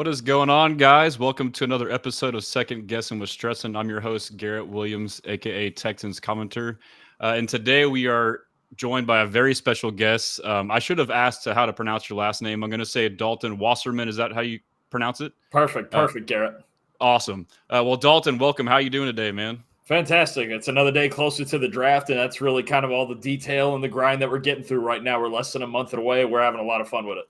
What is going on, guys? Welcome to another episode of Second Guessing with Stressin. I'm your host, Garrett Williams, aka Texans commenter. And today we are joined by a very special guest. I should have asked how to pronounce your last name. I'm going to say Dalton Wasserman. Is that how you pronounce it? Uh, Perfect, Garrett. awesome. Well, Dalton, welcome. How you doing today, man? Fantastic. It's another day closer to the draft, and that's really kind of all the detail and the grind that we're getting through right now. We're less than a month away. We're having a lot of fun with it.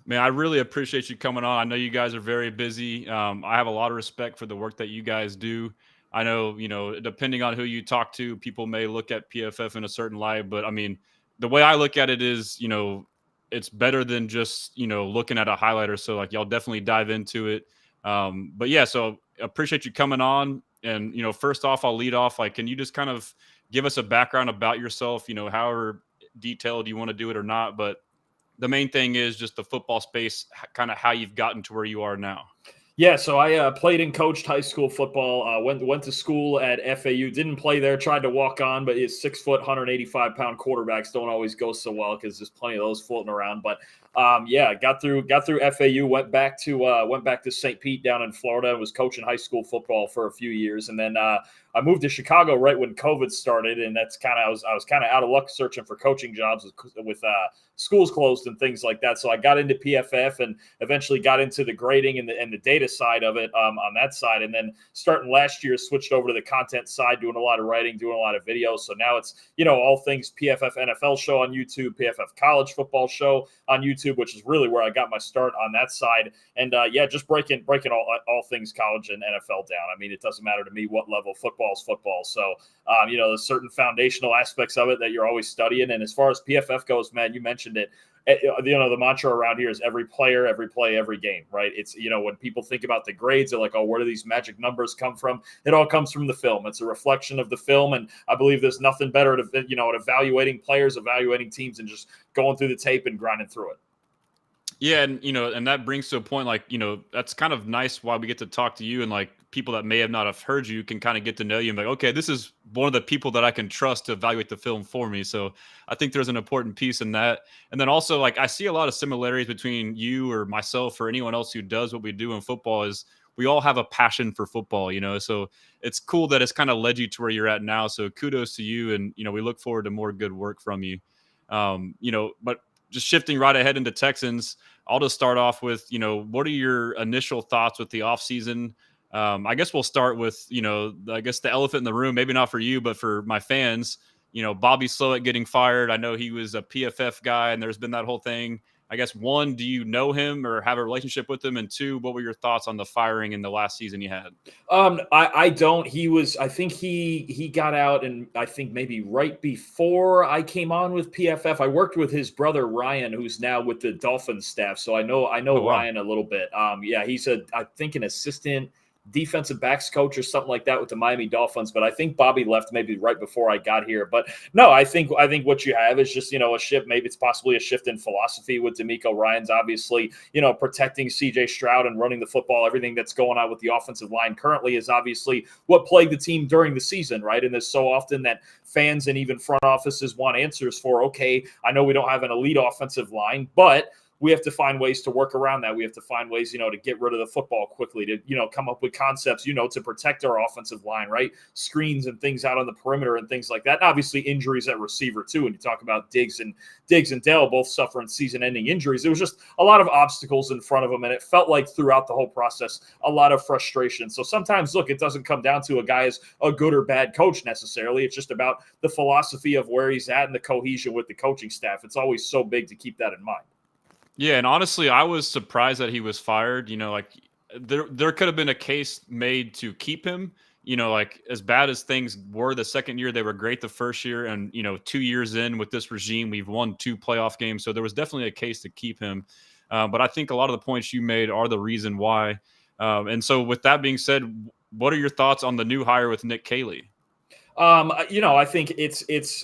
Man, I really appreciate you coming on. I know you guys are very busy. I have a lot of respect for the work that you guys do. I know, depending on who you talk to, people may look at PFF in a certain light, but I mean, the way I look at it is, it's better than just, looking at a highlighter. So like y'all definitely dive into it. But yeah, so appreciate you coming on. And, first off, I'll lead off. Like, can you just kind of give us a background about yourself, however detailed you want to do it or not, but the main thing is just the football space, kind of how you've gotten to where you are now. Yeah, so I played and coached high school football. Went to school at FAU. Didn't play there. Tried to walk on, but his 6 foot, 185-pound quarterbacks don't always go so well because there's plenty of those floating around. But yeah, got through FAU. Went back to St. Pete down in Florida. And was coaching high school football for a few years, and then I moved to Chicago right when COVID started, and that's kind of I was kind of out of luck searching for coaching jobs with schools closed and things like that. So I got into PFF and eventually got into the grading and the data side of it on that side. And then starting last year, switched over to the content side, doing a lot of writing, doing a lot of videos. So now it's, all things PFF NFL show on YouTube, PFF College Football Show on YouTube, which is really where I got my start on that side. And yeah, just breaking all things college and NFL down. I mean, it doesn't matter to me what level football is football. So, there's certain foundational aspects of it that you're always studying. And as far as PFF goes, man, you mentioned it. The mantra around here is every player, every play, every game, right? It's, when people think about the grades, they're like, oh, where do these magic numbers come from? It all comes from the film. It's a reflection of the film. And I believe there's nothing better at evaluating players, evaluating teams, and just going through the tape and grinding through it. Yeah, and that brings to a point like, that's kind of nice why we get to talk to you, and like people that may have not have heard you can kind of get to know you and be like, okay, this is one of the people that I can trust to evaluate the film for me. So I think there's an important piece in that. And then also, like, I see a lot of similarities between you or myself or anyone else who does what we do in football is we all have a passion for football, so it's cool that it's kind of led you to where you're at now. So kudos to you. And, we look forward to more good work from you. But just shifting right ahead into Texans, I'll just start off with, what are your initial thoughts with the offseason? I guess we'll start with, I guess the elephant in the room, maybe not for you, but for my fans, Bobby Slowik getting fired. I know he was a PFF guy and there's been that whole thing. I guess, one, do you know him or have a relationship with him? And two, what were your thoughts on the firing in the last season you had? I don't. I think he got out, and I think maybe right before I came on with PFF. I worked with his brother Ryan, who's now with the Dolphins staff. So I know Oh, wow. Ryan a little bit. Yeah, he's I think an assistant defensive backs coach or something like that with the Miami Dolphins. But I think Bobby left maybe right before I got here. But no, I think what you have is just, a shift. Maybe it's possibly a shift in philosophy with DeMeco Ryans, obviously, protecting CJ Stroud and running the football. Everything that's going on with the offensive line currently is obviously what plagued the team during the season, right? And there's so often that fans and even front offices want answers for, okay, I know we don't have an elite offensive line, but we have to find ways to work around that. We have to find ways, to get rid of the football quickly, to, come up with concepts, to protect our offensive line, right? Screens and things out on the perimeter and things like that. And obviously injuries at receiver too. And you talk about Diggs and Dale both suffering season-ending injuries. There was just a lot of obstacles in front of them. And it felt like throughout the whole process, a lot of frustration. So sometimes, look, it doesn't come down to a guy as a good or bad coach necessarily. It's just about the philosophy of where he's at and the cohesion with the coaching staff. It's always so big to keep that in mind. Yeah, and honestly, I was surprised that he was fired. Like there could have been a case made to keep him. Like as bad as things were the second year, they were great the first year. And, 2 years in with this regime, we've won 2 playoff games. So there was definitely a case to keep him. But I think a lot of the points you made are the reason why. And so with that being said, what are your thoughts on the new hire with Nick Caley? I think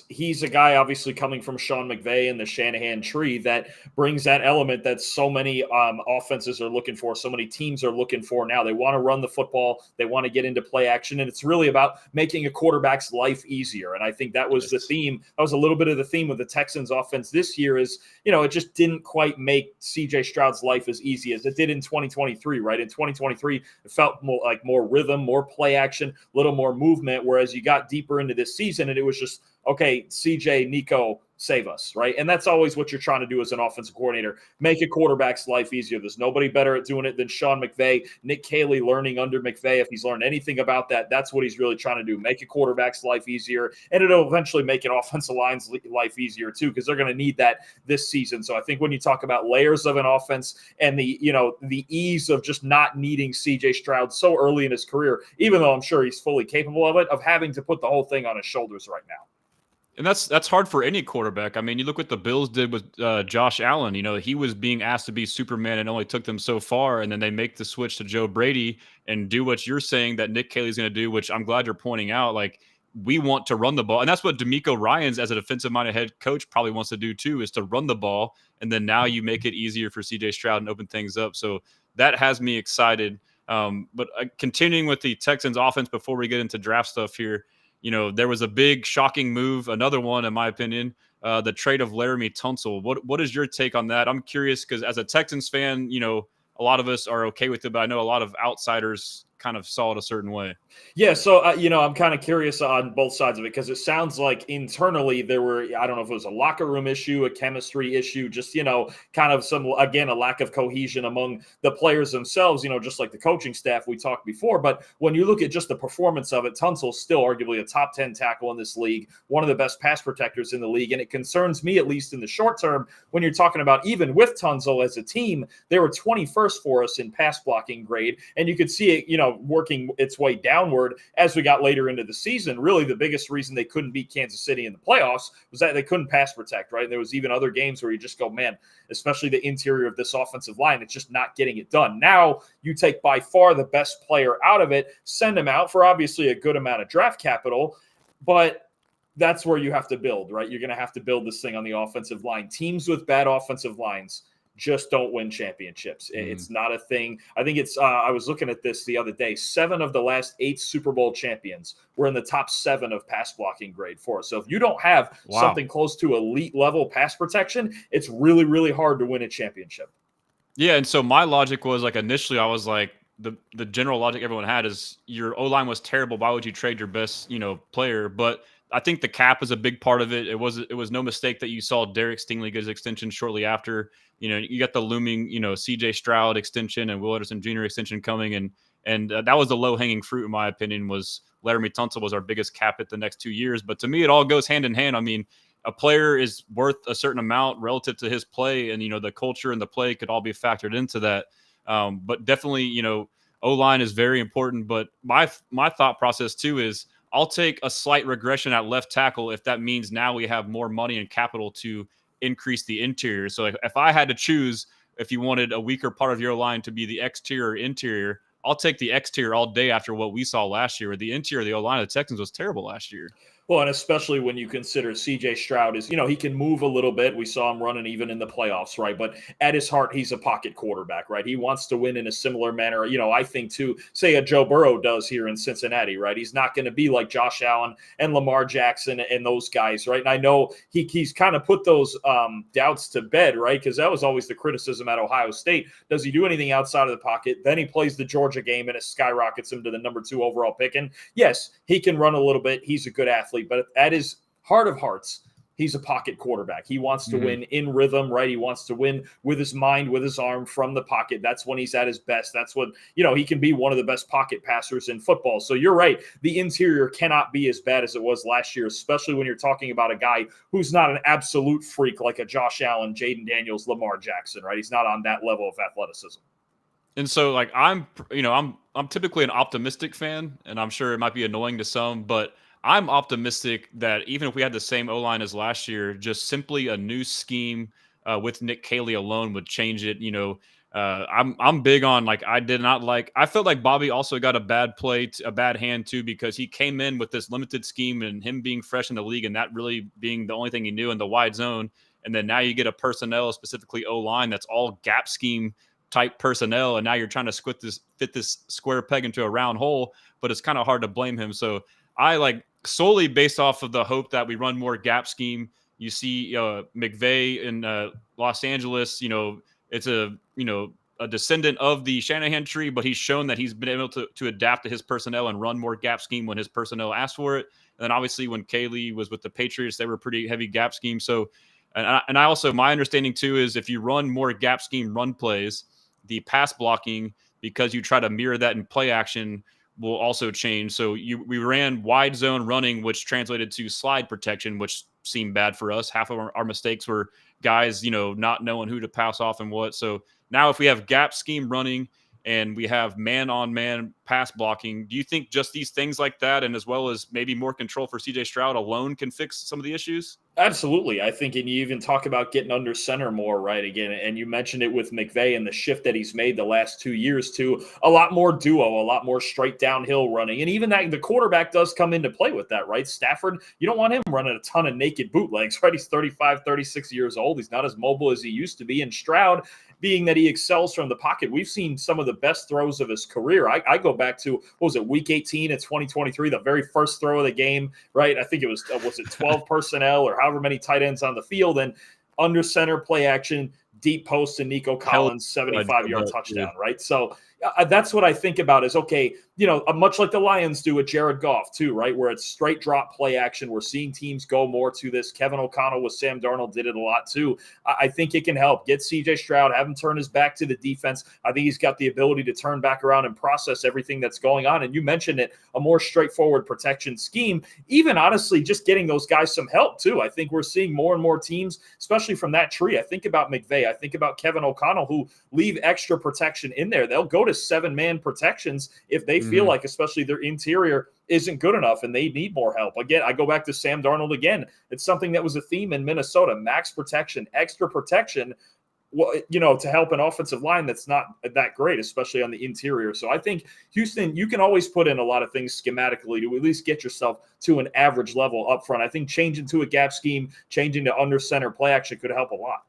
he's a guy obviously coming from Sean McVay and the Shanahan tree that brings that element that so many offenses are looking for, so many teams are looking for now. They want to run the football, they want to get into play action, and it's really about making a quarterback's life easier. And I think that was the theme. That was a little bit of the theme with the Texans offense this year is, it just didn't quite make CJ Stroud's life as easy as it did in 2023, right? In 2023, it felt more rhythm, more play action, a little more movement, whereas you got deeper into this season and it was just, okay, CJ, Nico, save us, right? And that's always what you're trying to do as an offensive coordinator, make a quarterback's life easier. There's nobody better at doing it than Sean McVay. Nick Caley learning under McVay, if he's learned anything about that, that's what he's really trying to do, make a quarterback's life easier, and it'll eventually make an offensive line's life easier too, because they're going to need that this season. So I think when you talk about layers of an offense and the ease of just not needing CJ Stroud so early in his career, even though I'm sure he's fully capable of it, of having to put the whole thing on his shoulders right now. And that's hard for any quarterback. I mean, you look what the Bills did with Josh Allen. He was being asked to be Superman and only took them so far. And then they make the switch to Joe Brady and do what you're saying that Nick Caley's going to do, which I'm glad you're pointing out. Like, we want to run the ball. And that's what DeMeco Ryans, as a defensive-minded head coach, probably wants to do too, is to run the ball. And then now you make it easier for CJ Stroud and open things up. So that has me excited. But continuing with the Texans offense before we get into draft stuff here, there was a big shocking move, another one in my opinion, the trade of Laramie Tunsil. What is your take on that? I'm curious because as a Texans fan, a lot of us are okay with it, but I know a lot of outsiders kind of saw it a certain way. Yeah, so I'm kind of curious on both sides of it because it sounds like internally there were, I don't know if it was a locker room issue, a chemistry issue, just kind of a lack of cohesion among the players themselves, just like the coaching staff we talked before. But when you look at just the performance of it, Tunsil's still arguably a top 10 tackle in this league, one of the best pass protectors in the league, and it concerns me, at least in the short term, when you're talking about even with Tunsil as a team, they were 21st for us in pass blocking grade, and you could see it, working its way downward as we got later into the season. Really, the biggest reason they couldn't beat Kansas City in the playoffs was that they couldn't pass protect, right? There was even other games where you just go, man, especially the interior of this offensive line, it's just not getting it done. Now you take by far the best player out of it, send him out for obviously a good amount of draft capital, but that's where you have to build, right? You're going to have to build this thing on the offensive line. Teams with bad offensive lines just don't win championships. It's not a thing. I think it's I was looking at this the other day. 7 of the last 8 Super Bowl champions were in the top 7 of pass blocking grade for us. So if you don't have something close to elite level pass protection, it's really, really hard to win a championship. Yeah, and so my logic was like initially I was like the general logic everyone had is your O-line was terrible. Why would you trade your best, player? But I think the cap is a big part of it. It was no mistake that you saw Derek Stingley get his extension shortly after. You got the looming, CJ Stroud extension and Will Anderson Jr. extension coming, and that was the low hanging fruit in my opinion. Was Laramie Tunsil was our biggest cap hit the next 2 years. But to me, it all goes hand in hand. I mean, a player is worth a certain amount relative to his play, and the culture and the play could all be factored into that. But definitely, O-line is very important. But my thought process too is I'll take a slight regression at left tackle if that means now we have more money and capital to increase the interior. So if I had to choose, if you wanted a weaker part of your line to be the exterior or interior, I'll take the exterior all day after what we saw last year. The interior of the O-line of the Texans was terrible last year. Well, and especially when you consider CJ Stroud is, he can move a little bit. We saw him running even in the playoffs, right? But at his heart, he's a pocket quarterback, right? He wants to win in a similar manner, I think too, say a Joe Burrow does here in Cincinnati, right? He's not going to be like Josh Allen and Lamar Jackson and those guys, right? And I know he's kind of put those doubts to bed, right? Because that was always the criticism at Ohio State. Does he do anything outside of the pocket? Then he plays the Georgia game and it skyrockets him to the number 2 overall pick. And yes, he can run a little bit. He's a good athlete. But at his heart of hearts, he's a pocket quarterback. He wants to win in rhythm, right? He wants to win with his mind, with his arm from the pocket. That's when he's at his best. That's when, he can be one of the best pocket passers in football. So you're right. The interior cannot be as bad as it was last year, especially when you're talking about a guy who's not an absolute freak like a Josh Allen, Jaden Daniels, Lamar Jackson, right? He's not on that level of athleticism. And so like I'm typically an optimistic fan, and I'm sure it might be annoying to some, but I'm optimistic that even if we had the same O-line as last year, just simply a new scheme with Nick Caley alone would change it. I'm big on, like, I felt like Bobby also got a bad hand too, because he came in with this limited scheme and him being fresh in the league and that really being the only thing he knew in the wide zone. And then now you get a personnel, specifically O-line, that's all gap scheme type personnel. And now you're trying to fit this square peg into a round hole, but it's kind of hard to blame him. So I like solely based off of the hope that we run more gap scheme. You see McVay in Los Angeles, it's a descendant of the Shanahan tree, but he's shown that he's been able to adapt to his personnel and run more gap scheme when his personnel asked for it. And then obviously when Kaylee was with the Patriots, they were pretty heavy gap scheme. So, and I also, my understanding too is if you run more gap scheme run plays, the pass blocking, because you try to mirror that in play action, will also change. So we ran wide zone running, which translated to slide protection, which seemed bad for us. Half of our mistakes were guys, not knowing who to pass off and what. So now if we have gap scheme running and we have man-on-man pass blocking, do you think just these things like that, and as well as maybe more control for CJ Stroud alone, can fix some of the issues? Absolutely. I think, and you even talk about getting under center more, right? Again, and you mentioned it with McVay and the shift that he's made the last 2 years to a lot more duo, a lot more straight downhill running. And even that the quarterback does come into play with that, right? Stafford, you don't want him running a ton of naked bootlegs, right? He's 35, 36 years old. He's not as mobile as he used to be. And Stroud, being that he excels from the pocket, we've seen some of the best throws of his career. I go back to, what was it, week 18 in 2023, the very first throw of the game, right? I think it was it 12 personnel or however many tight ends on the field, and under center play action, deep post, and Nico Collins, 75-yard touchdown, right? So that's what I think about is, okay, much like the Lions do with Jared Goff too, right? Where it's straight drop play action. We're seeing teams go more to this. Kevin O'Connell with Sam Darnold did it a lot too. I think it can help. Get CJ Stroud, have him turn his back to the defense. I think he's got the ability to turn back around and process everything that's going on. And you mentioned it, a more straightforward protection scheme, even honestly, just getting those guys some help too. I think we're seeing more and more teams, especially from that tree. I think about McVay. I think about Kevin O'Connell, who leave extra protection in there. They'll go to 7-man protections if they feel like, especially their interior isn't good enough and they need more help. Again, I go back to Sam Darnold again. It's something that was a theme in Minnesota: max protection, extra protection, to help an offensive line that's not that great, especially on the interior. So I think Houston, you can always put in a lot of things schematically to at least get yourself to an average level up front. I think changing to a gap scheme, changing to under center play action could help a lot.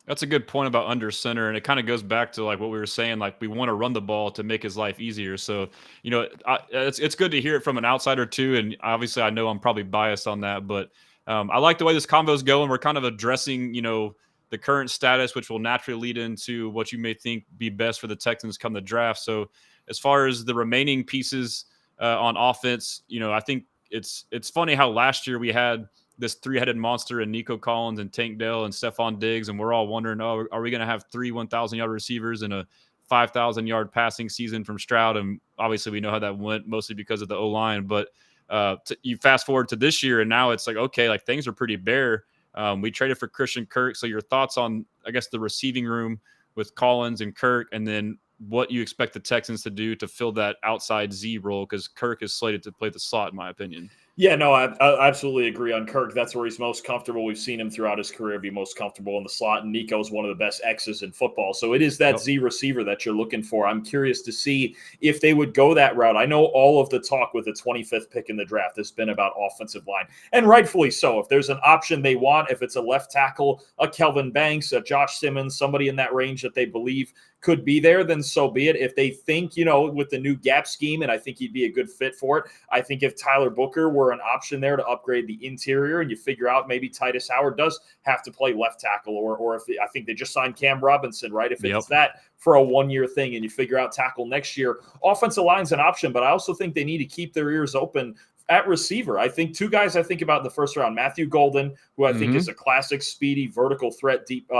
That's a good point about under center, and it kind of goes back to like what we were saying. Like, we want to run the ball to make his life easier. So, it's good to hear it from an outsider too. And obviously, I know I'm probably biased on that, but I like the way this convo is going. We're kind of addressing, the current status, which will naturally lead into what you may think be best for the Texans come the draft. So, as far as the remaining pieces on offense, I think it's funny how last year we had this three-headed monster in Nico Collins and Tank Dell and Stephon Diggs, and we're all wondering, are we going to have 3 1,000-yard receivers and a 5,000-yard passing season from Stroud? And obviously we know how that went, mostly because of the O-line. But you fast forward to this year, and now it's like, okay, like things are pretty bare. We traded for Christian Kirk. So your thoughts on, I guess, the receiving room with Collins and Kirk, and then what you expect the Texans to do to fill that outside Z role, because Kirk is slated to play the slot, in my opinion. Yeah, no, I absolutely agree on Kirk. That's where he's most comfortable. We've seen him throughout his career be most comfortable in the slot, and Nico's one of the best X's in football. So it is that Z receiver that you're looking for. I'm curious to see if they would go that route. I know all of the talk with the 25th pick in the draft has been about offensive line, and rightfully so. If there's an option they want, if it's a left tackle, a Kelvin Banks, a Josh Simmons, somebody in that range that they believe could be there, then so be it. If they think, with the new gap scheme, and I think he'd be a good fit for it, I think if Tyler Booker were an option there to upgrade the interior, and you figure out maybe Titus Howard does have to play left tackle, or if I think they just signed Cam Robinson, right? If it's that for a 1-year thing and you figure out tackle next year, offensive line's an option, but I also think they need to keep their ears open at receiver. I think 2 guys I think about in the first round: Matthew Golden, who I think is a classic, speedy, vertical threat, deep,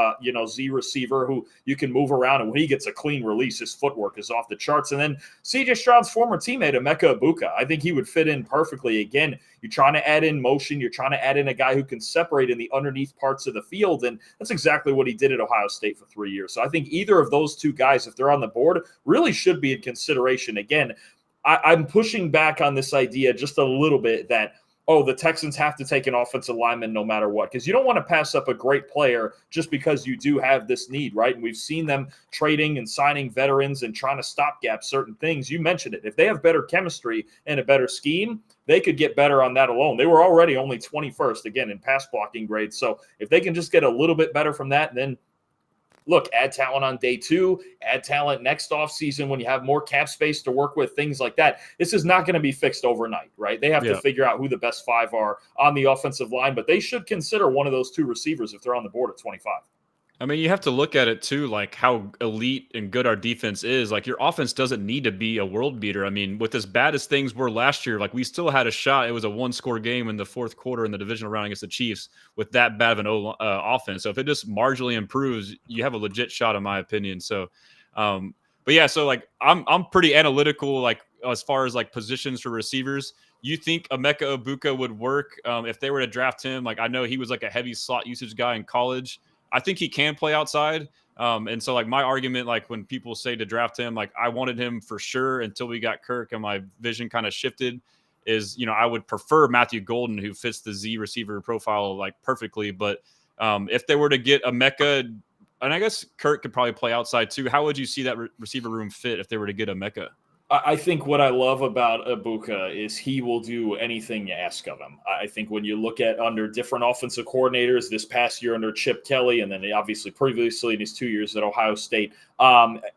Z receiver who you can move around, and when he gets a clean release, his footwork is off the charts. And then CJ Stroud's former teammate, Emeka Egbuka. I think he would fit in perfectly. Again, you're trying to add in motion. You're trying to add in a guy who can separate in the underneath parts of the field, and that's exactly what he did at Ohio State for 3 years. So I think either of those 2 guys, if they're on the board, really should be in consideration. Again, I'm pushing back on this idea just a little bit that, oh, the Texans have to take an offensive lineman no matter what, because you don't want to pass up a great player just because you do have this need, right? And we've seen them trading and signing veterans and trying to stopgap certain things. You mentioned it. If they have better chemistry and a better scheme, they could get better on that alone. They were already only 21st, again, in pass blocking grades. So if they can just get a little bit better from that, then look, add talent on day 2, add talent next offseason when you have more cap space to work with, things like that. This is not going to be fixed overnight, right? They have to figure out who the best 5 are on the offensive line, but they should consider one of those 2 receivers if they're on the board at 25. I mean, you have to look at it too, like how elite and good our defense is. Like your offense doesn't need to be a world beater. I mean, with as bad as things were last year, like we still had a shot. It was a 1-score game in the fourth quarter in the divisional round against the Chiefs with that bad of an offense. So if it just marginally improves, you have a legit shot, in my opinion. So, but yeah, so like I'm pretty analytical, like as far as like positions for receivers. You think Emeka Egbuka would work if they were to draft him? Like I know he was like a heavy slot usage guy in college. I think he can play outside. And so like my argument, like when people say to draft him, like I wanted him for sure until we got Kirk and my vision kind of shifted is, I would prefer Matthew Golden, who fits the Z receiver profile like perfectly. But if they were to get Emeka, and I guess Kirk could probably play outside too, how would you see that receiver room fit if they were to get Emeka? I think what I love about Egbuka is he will do anything you ask of him. I think when you look at under different offensive coordinators this past year under Chip Kelly, and then obviously previously in his 2 years at Ohio State,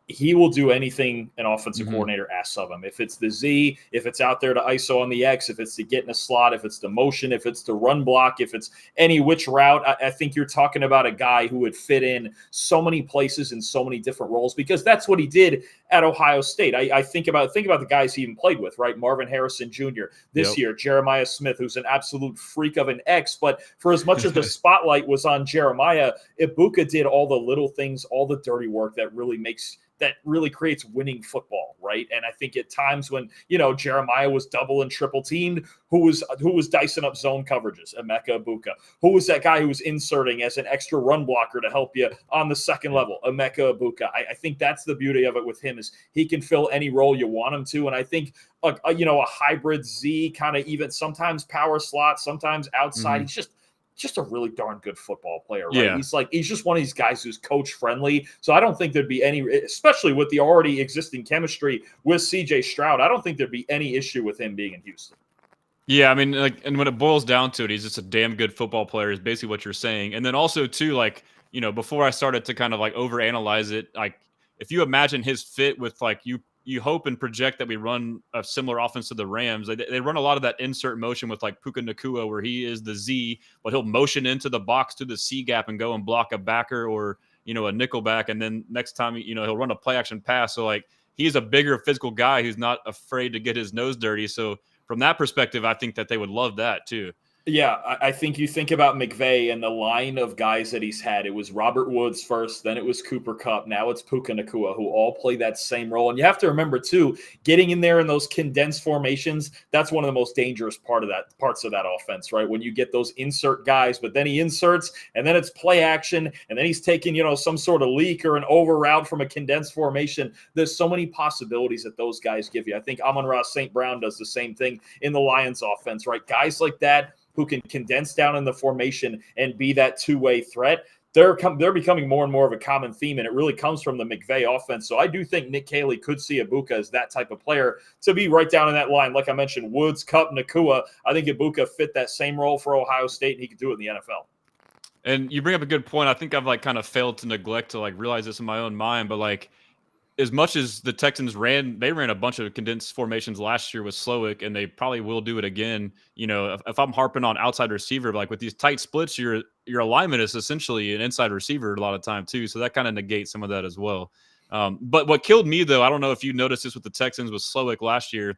he will do anything an offensive coordinator asks of him. If it's the Z, if it's out there to ISO on the X, if it's to get in a slot, if it's the motion, if it's to run block, if it's any which route, I think you're talking about a guy who would fit in so many places in so many different roles, because that's what he did at Ohio State. I think about the guys he even played with, right? Marvin Harrison Jr. this year, Jeremiah Smith, who's an absolute freak of an X. But for as much as the spotlight was on Jeremiah, Egbuka did all the little things, all the dirty work that really creates winning football, right? And I think at times when, Jeremiah was double and triple teamed, who was dicing up zone coverages? Emeka Egbuka. Who was that guy who was inserting as an extra run blocker to help you on the second level? Emeka Egbuka. I think that's the beauty of it with him, is he can fill any role you want him to. And I think a hybrid Z, kind of even sometimes power slot, sometimes outside. He's just a really darn good football player, right? Yeah. He's just one of these guys who's coach friendly. So I don't think there'd be any, especially with the already existing chemistry with CJ Stroud, I don't think there'd be any issue with him being in Houston. Yeah, I mean, like, and when it boils down to it, he's just a damn good football player is basically what you're saying. And then also too, like, before I started to kind of like overanalyze it, like if you imagine his fit with like you hope and project that we run a similar offense to the Rams. They run a lot of that insert motion with like Puka Nacua, where he is the Z, but he'll motion into the box to the C gap and go and block a backer or, a nickel back. And then next time, he'll run a play action pass. So like he's a bigger physical guy who's not afraid to get his nose dirty. So from that perspective, I think that they would love that too. Yeah, I think you think about McVay and the line of guys that he's had. It was Robert Woods first, then it was Cooper Kupp, now it's Puka Nacua, who all play that same role. And you have to remember, too, getting in there in those condensed formations, that's one of the most dangerous parts of that offense, right? When you get those insert guys, but then he inserts, and then it's play action, and then he's taking, some sort of leak or an over route from a condensed formation. There's so many possibilities that those guys give you. I think Amon-Ra St. Brown does the same thing in the Lions offense, right? Guys like that who can condense down in the formation and be that two-way threat, they're becoming more and more of a common theme, and it really comes from the McVay offense. So I do think Nick Caley could see Egbuka as that type of player to be right down in that line. Like I mentioned, Woods, Kupp, Nacua. I think Egbuka fit that same role for Ohio State, and he could do it in the NFL. And you bring up a good point. I think I've like kind of failed to neglect to like realize this in my own mind, but like as much as the Texans ran a bunch of condensed formations last year with Slowick, and they probably will do it again. If I'm harping on outside receiver, like with these tight splits, your alignment is essentially an inside receiver a lot of time too. So that kind of negates some of that as well. But what killed me though, I don't know if you noticed this with the Texans with Slowick last year.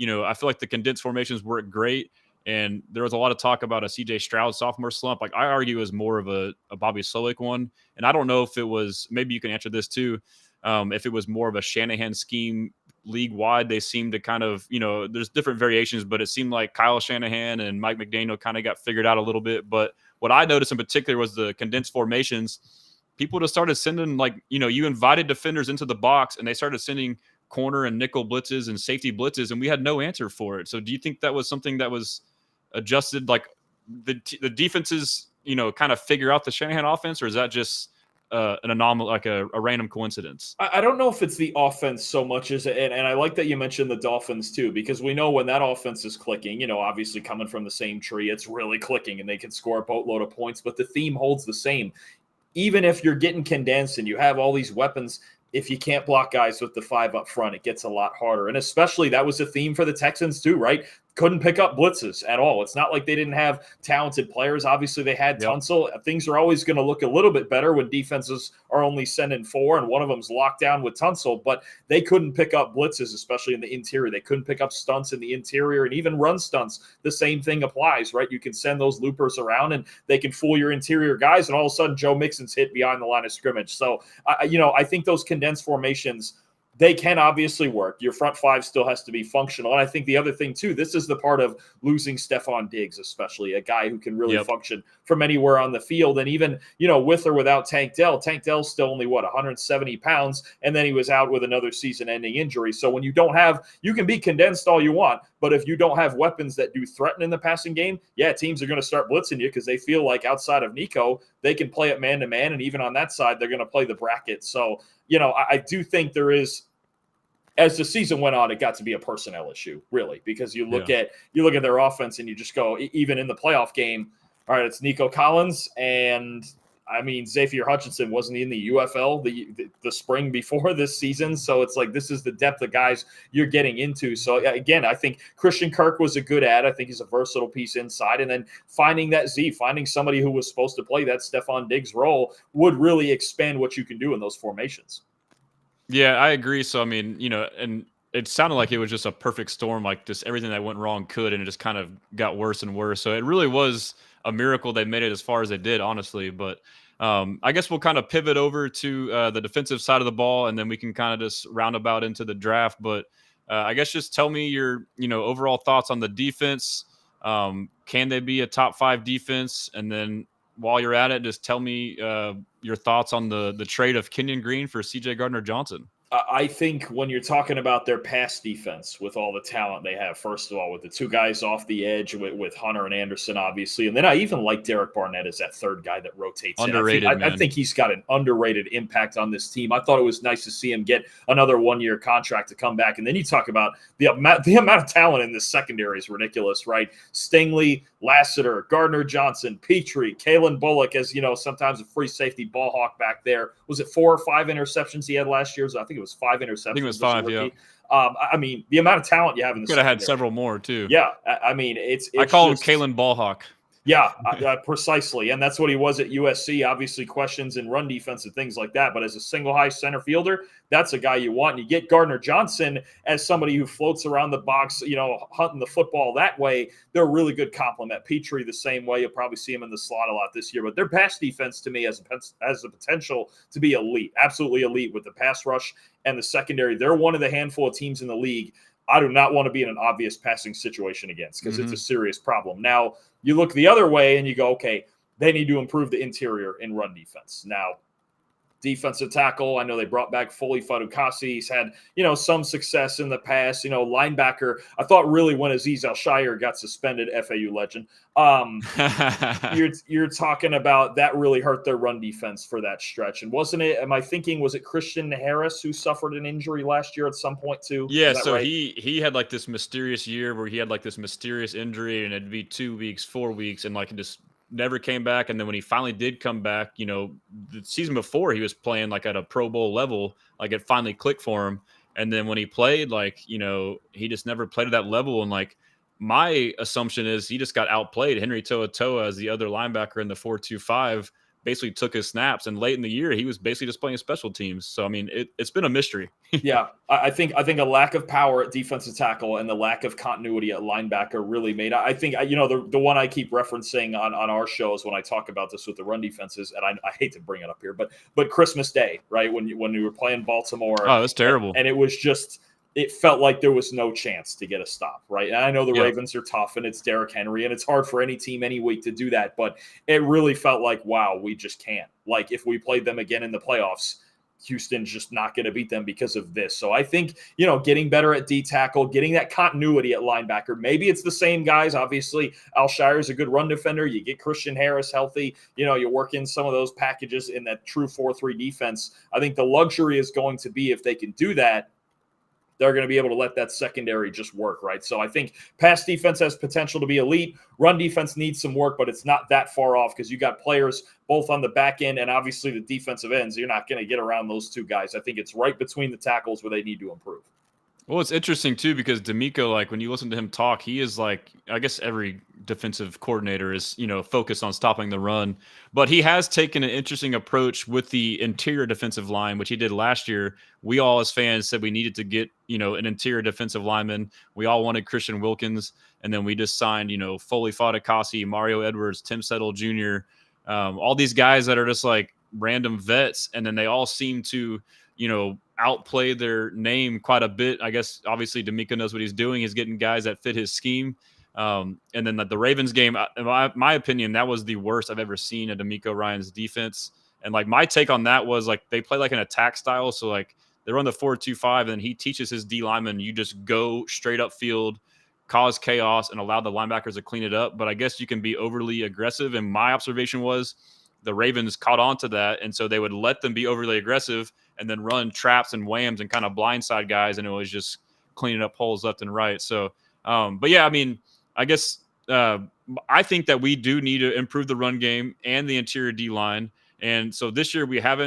I feel like the condensed formations worked great. And there was a lot of talk about a CJ Stroud sophomore slump. Like I argue it was more of a Bobby Slowick one. And I don't know if it was, maybe you can answer this too. If it was more of a Shanahan scheme league wide, they seem to kind of, there's different variations, but it seemed like Kyle Shanahan and Mike McDaniel kind of got figured out a little bit. But what I noticed in particular was the condensed formations. People just started sending you invited defenders into the box, and they started sending corner and nickel blitzes and safety blitzes, and we had no answer for it. So do you think that was something that was adjusted, like the defenses, kind of figure out the Shanahan offense, or is that just an anomaly, like a random coincidence? I don't know if it's the offense so much as and I like that you mentioned the Dolphins too, because we know when that offense is clicking, obviously coming from the same tree, it's really clicking and they can score a boatload of points, but the theme holds the same. Even if you're getting condensed and you have all these weapons, if you can't block guys with the 5 up front, it gets a lot harder. And especially that was a theme for the Texans too, right? Couldn't pick up blitzes at all. It's not like they didn't have talented players. Obviously, they had Tunsil. Things are always going to look a little bit better when defenses are only sending 4 and one of them's locked down with Tunsil, but they couldn't pick up blitzes, especially in the interior. They couldn't pick up stunts in the interior and even run stunts. The same thing applies, right? You can send those loopers around and they can fool your interior guys, and all of a sudden Joe Mixon's hit behind the line of scrimmage. So, I think those condensed formations, they can obviously work. Your front 5 still has to be functional. And I think the other thing, too, this is the part of losing Stephon Diggs, especially a guy who can really function from anywhere on the field. And even, with or without Tank Dell's still only, 170 pounds. And then he was out with another season-ending injury. So when you don't have – you can be condensed all you want, but if you don't have weapons that do threaten in the passing game, teams are going to start blitzing you because they feel like outside of Nico, they can play it man-to-man. And even on that side, they're going to play the bracket. So, I do think there is – as the season went on, it got to be a personnel issue, really, because you look at their offense and you just go, even in the playoff game, all right, it's Nico Collins and Xavier Hutchinson wasn't in the UFL the spring before this season, so it's like this is the depth of guys you're getting into. So again, I think Christian Kirk was a good add. I think he's a versatile piece inside, and then finding somebody who was supposed to play that Stephon Diggs role would really expand what you can do in those formations. Yeah, I agree. So, and it sounded like it was just a perfect storm, like just everything that went wrong could, and it just kind of got worse and worse. So it really was a miracle they made it as far as they did, honestly. But I guess we'll kind of pivot over to the defensive side of the ball, and then we can kind of just roundabout into the draft. But I guess just tell me your, overall thoughts on the defense. Can they be a top 5 defense? And then while you're at it, just tell me your thoughts on the trade of Kenyon Green for C.J. Gardner-Johnson. I think when you're talking about their pass defense with all the talent they have, first of all, with the 2 guys off the edge with Hunter and Anderson, obviously, and then I even like Derek Barnett as that 3rd guy that rotates. Underrated, I think he's got an underrated impact on this team. I thought it was nice to see him get another 1-year contract to come back. And then you talk about the amount of talent in this secondary is ridiculous, right? Stingley, Lassiter, Gardner-Johnson, Petrie, Kalen Bullock as, sometimes a free safety ball hawk back there. Was it 4 or 5 interceptions he had last year? So I think it was 5 interceptions. I think it was 5, yeah. The amount of talent you have in the could have had several more too. Yeah, it's I call him Kalen Ballhawk. Yeah, precisely. And that's what he was at USC. Obviously, questions in run defense and things like that. But as a single high center fielder, that's a guy you want. And you get Gardner-Johnson as somebody who floats around the box, hunting the football that way. They're a really good complement. Petrie the same way. You'll probably see him in the slot a lot this year. But their pass defense to me has the potential to be elite, absolutely elite with the pass rush and the secondary. They're one of the handful of teams in the league I do not want to be in an obvious passing situation against because it's a serious problem. Now, you look the other way and you go, okay, they need to improve the interior in run defense. Now, defensive tackle, I know they brought back Foley Fadukasi. He's had, some success in the past. Linebacker, I thought really when Azeez Al-Shire got suspended, FAU legend, you're talking about that really hurt their run defense for that stretch. And was it Christian Harris who suffered an injury last year at some point too? Yeah, so right? he had like this mysterious year where he had like this mysterious injury and it'd be 2 weeks, 4 weeks, and like just never came back. And then when he finally did come back, the season before he was playing like at a Pro Bowl level, like it finally clicked for him. And then when he played, like, he just never played at that level. And like my assumption is he just got outplayed. Henry To'oTo'o as the other linebacker in the 4-2-5 basically took his snaps, and late in the year he was basically just playing special teams. So I mean, it's been a mystery. Yeah, I think a lack of power at defensive tackle and the lack of continuity at linebacker really made. I think the one I keep referencing on our shows when I talk about this with the run defenses, and I hate to bring it up here, but Christmas Day, right, when we were playing Baltimore, oh, that's terrible, and it was just. It felt like there was no chance to get a stop, right? And I know the Ravens are tough, and it's Derrick Henry, and it's hard for any team any week to do that. But it really felt like, wow, we just can't. Like, if we played them again in the playoffs, Houston's just not going to beat them because of this. So I think, getting better at D tackle, getting that continuity at linebacker. Maybe it's the same guys. Obviously, Alshire is a good run defender. You get Christian Harris healthy. You work in some of those packages in that true 4-3 defense. I think the luxury is going to be if they can do that, they're going to be able to let that secondary just work, right? So I think pass defense has potential to be elite. Run defense needs some work, but it's not that far off because you got players both on the back end and obviously the defensive ends. You're not going to get around those two guys. I think it's right between the tackles where they need to improve. Well, it's interesting too because D'Amico, like when you listen to him talk, he is like, I guess every defensive coordinator is, focused on stopping the run, but he has taken an interesting approach with the interior defensive line, which he did last year. We all as fans said we needed to get, an interior defensive lineman. We all wanted Christian Wilkins, and then we just signed, Foley Fatukasi, Mario Edwards, Tim Settle Jr., all these guys that are just like random vets, and then they all seem to, outplay their name quite a bit. I guess obviously D'Amico knows what he's doing. He's getting guys that fit his scheme. And then the Ravens game, in my opinion, that was the worst I've ever seen of D'Amico Ryan's defense. And like my take on that was like they play like an attack style. So like they run the 4-2-5, and he teaches his D lineman, you just go straight up field, cause chaos, and allow the linebackers to clean it up. But I guess you can be overly aggressive. And my observation was the Ravens caught on to that. And so they would let them be overly aggressive and then run traps and whams and kind of blindside guys. And it was just cleaning up holes left and right. So, but yeah, I mean, I guess I think that we do need to improve the run game and the interior D line. And so this year we have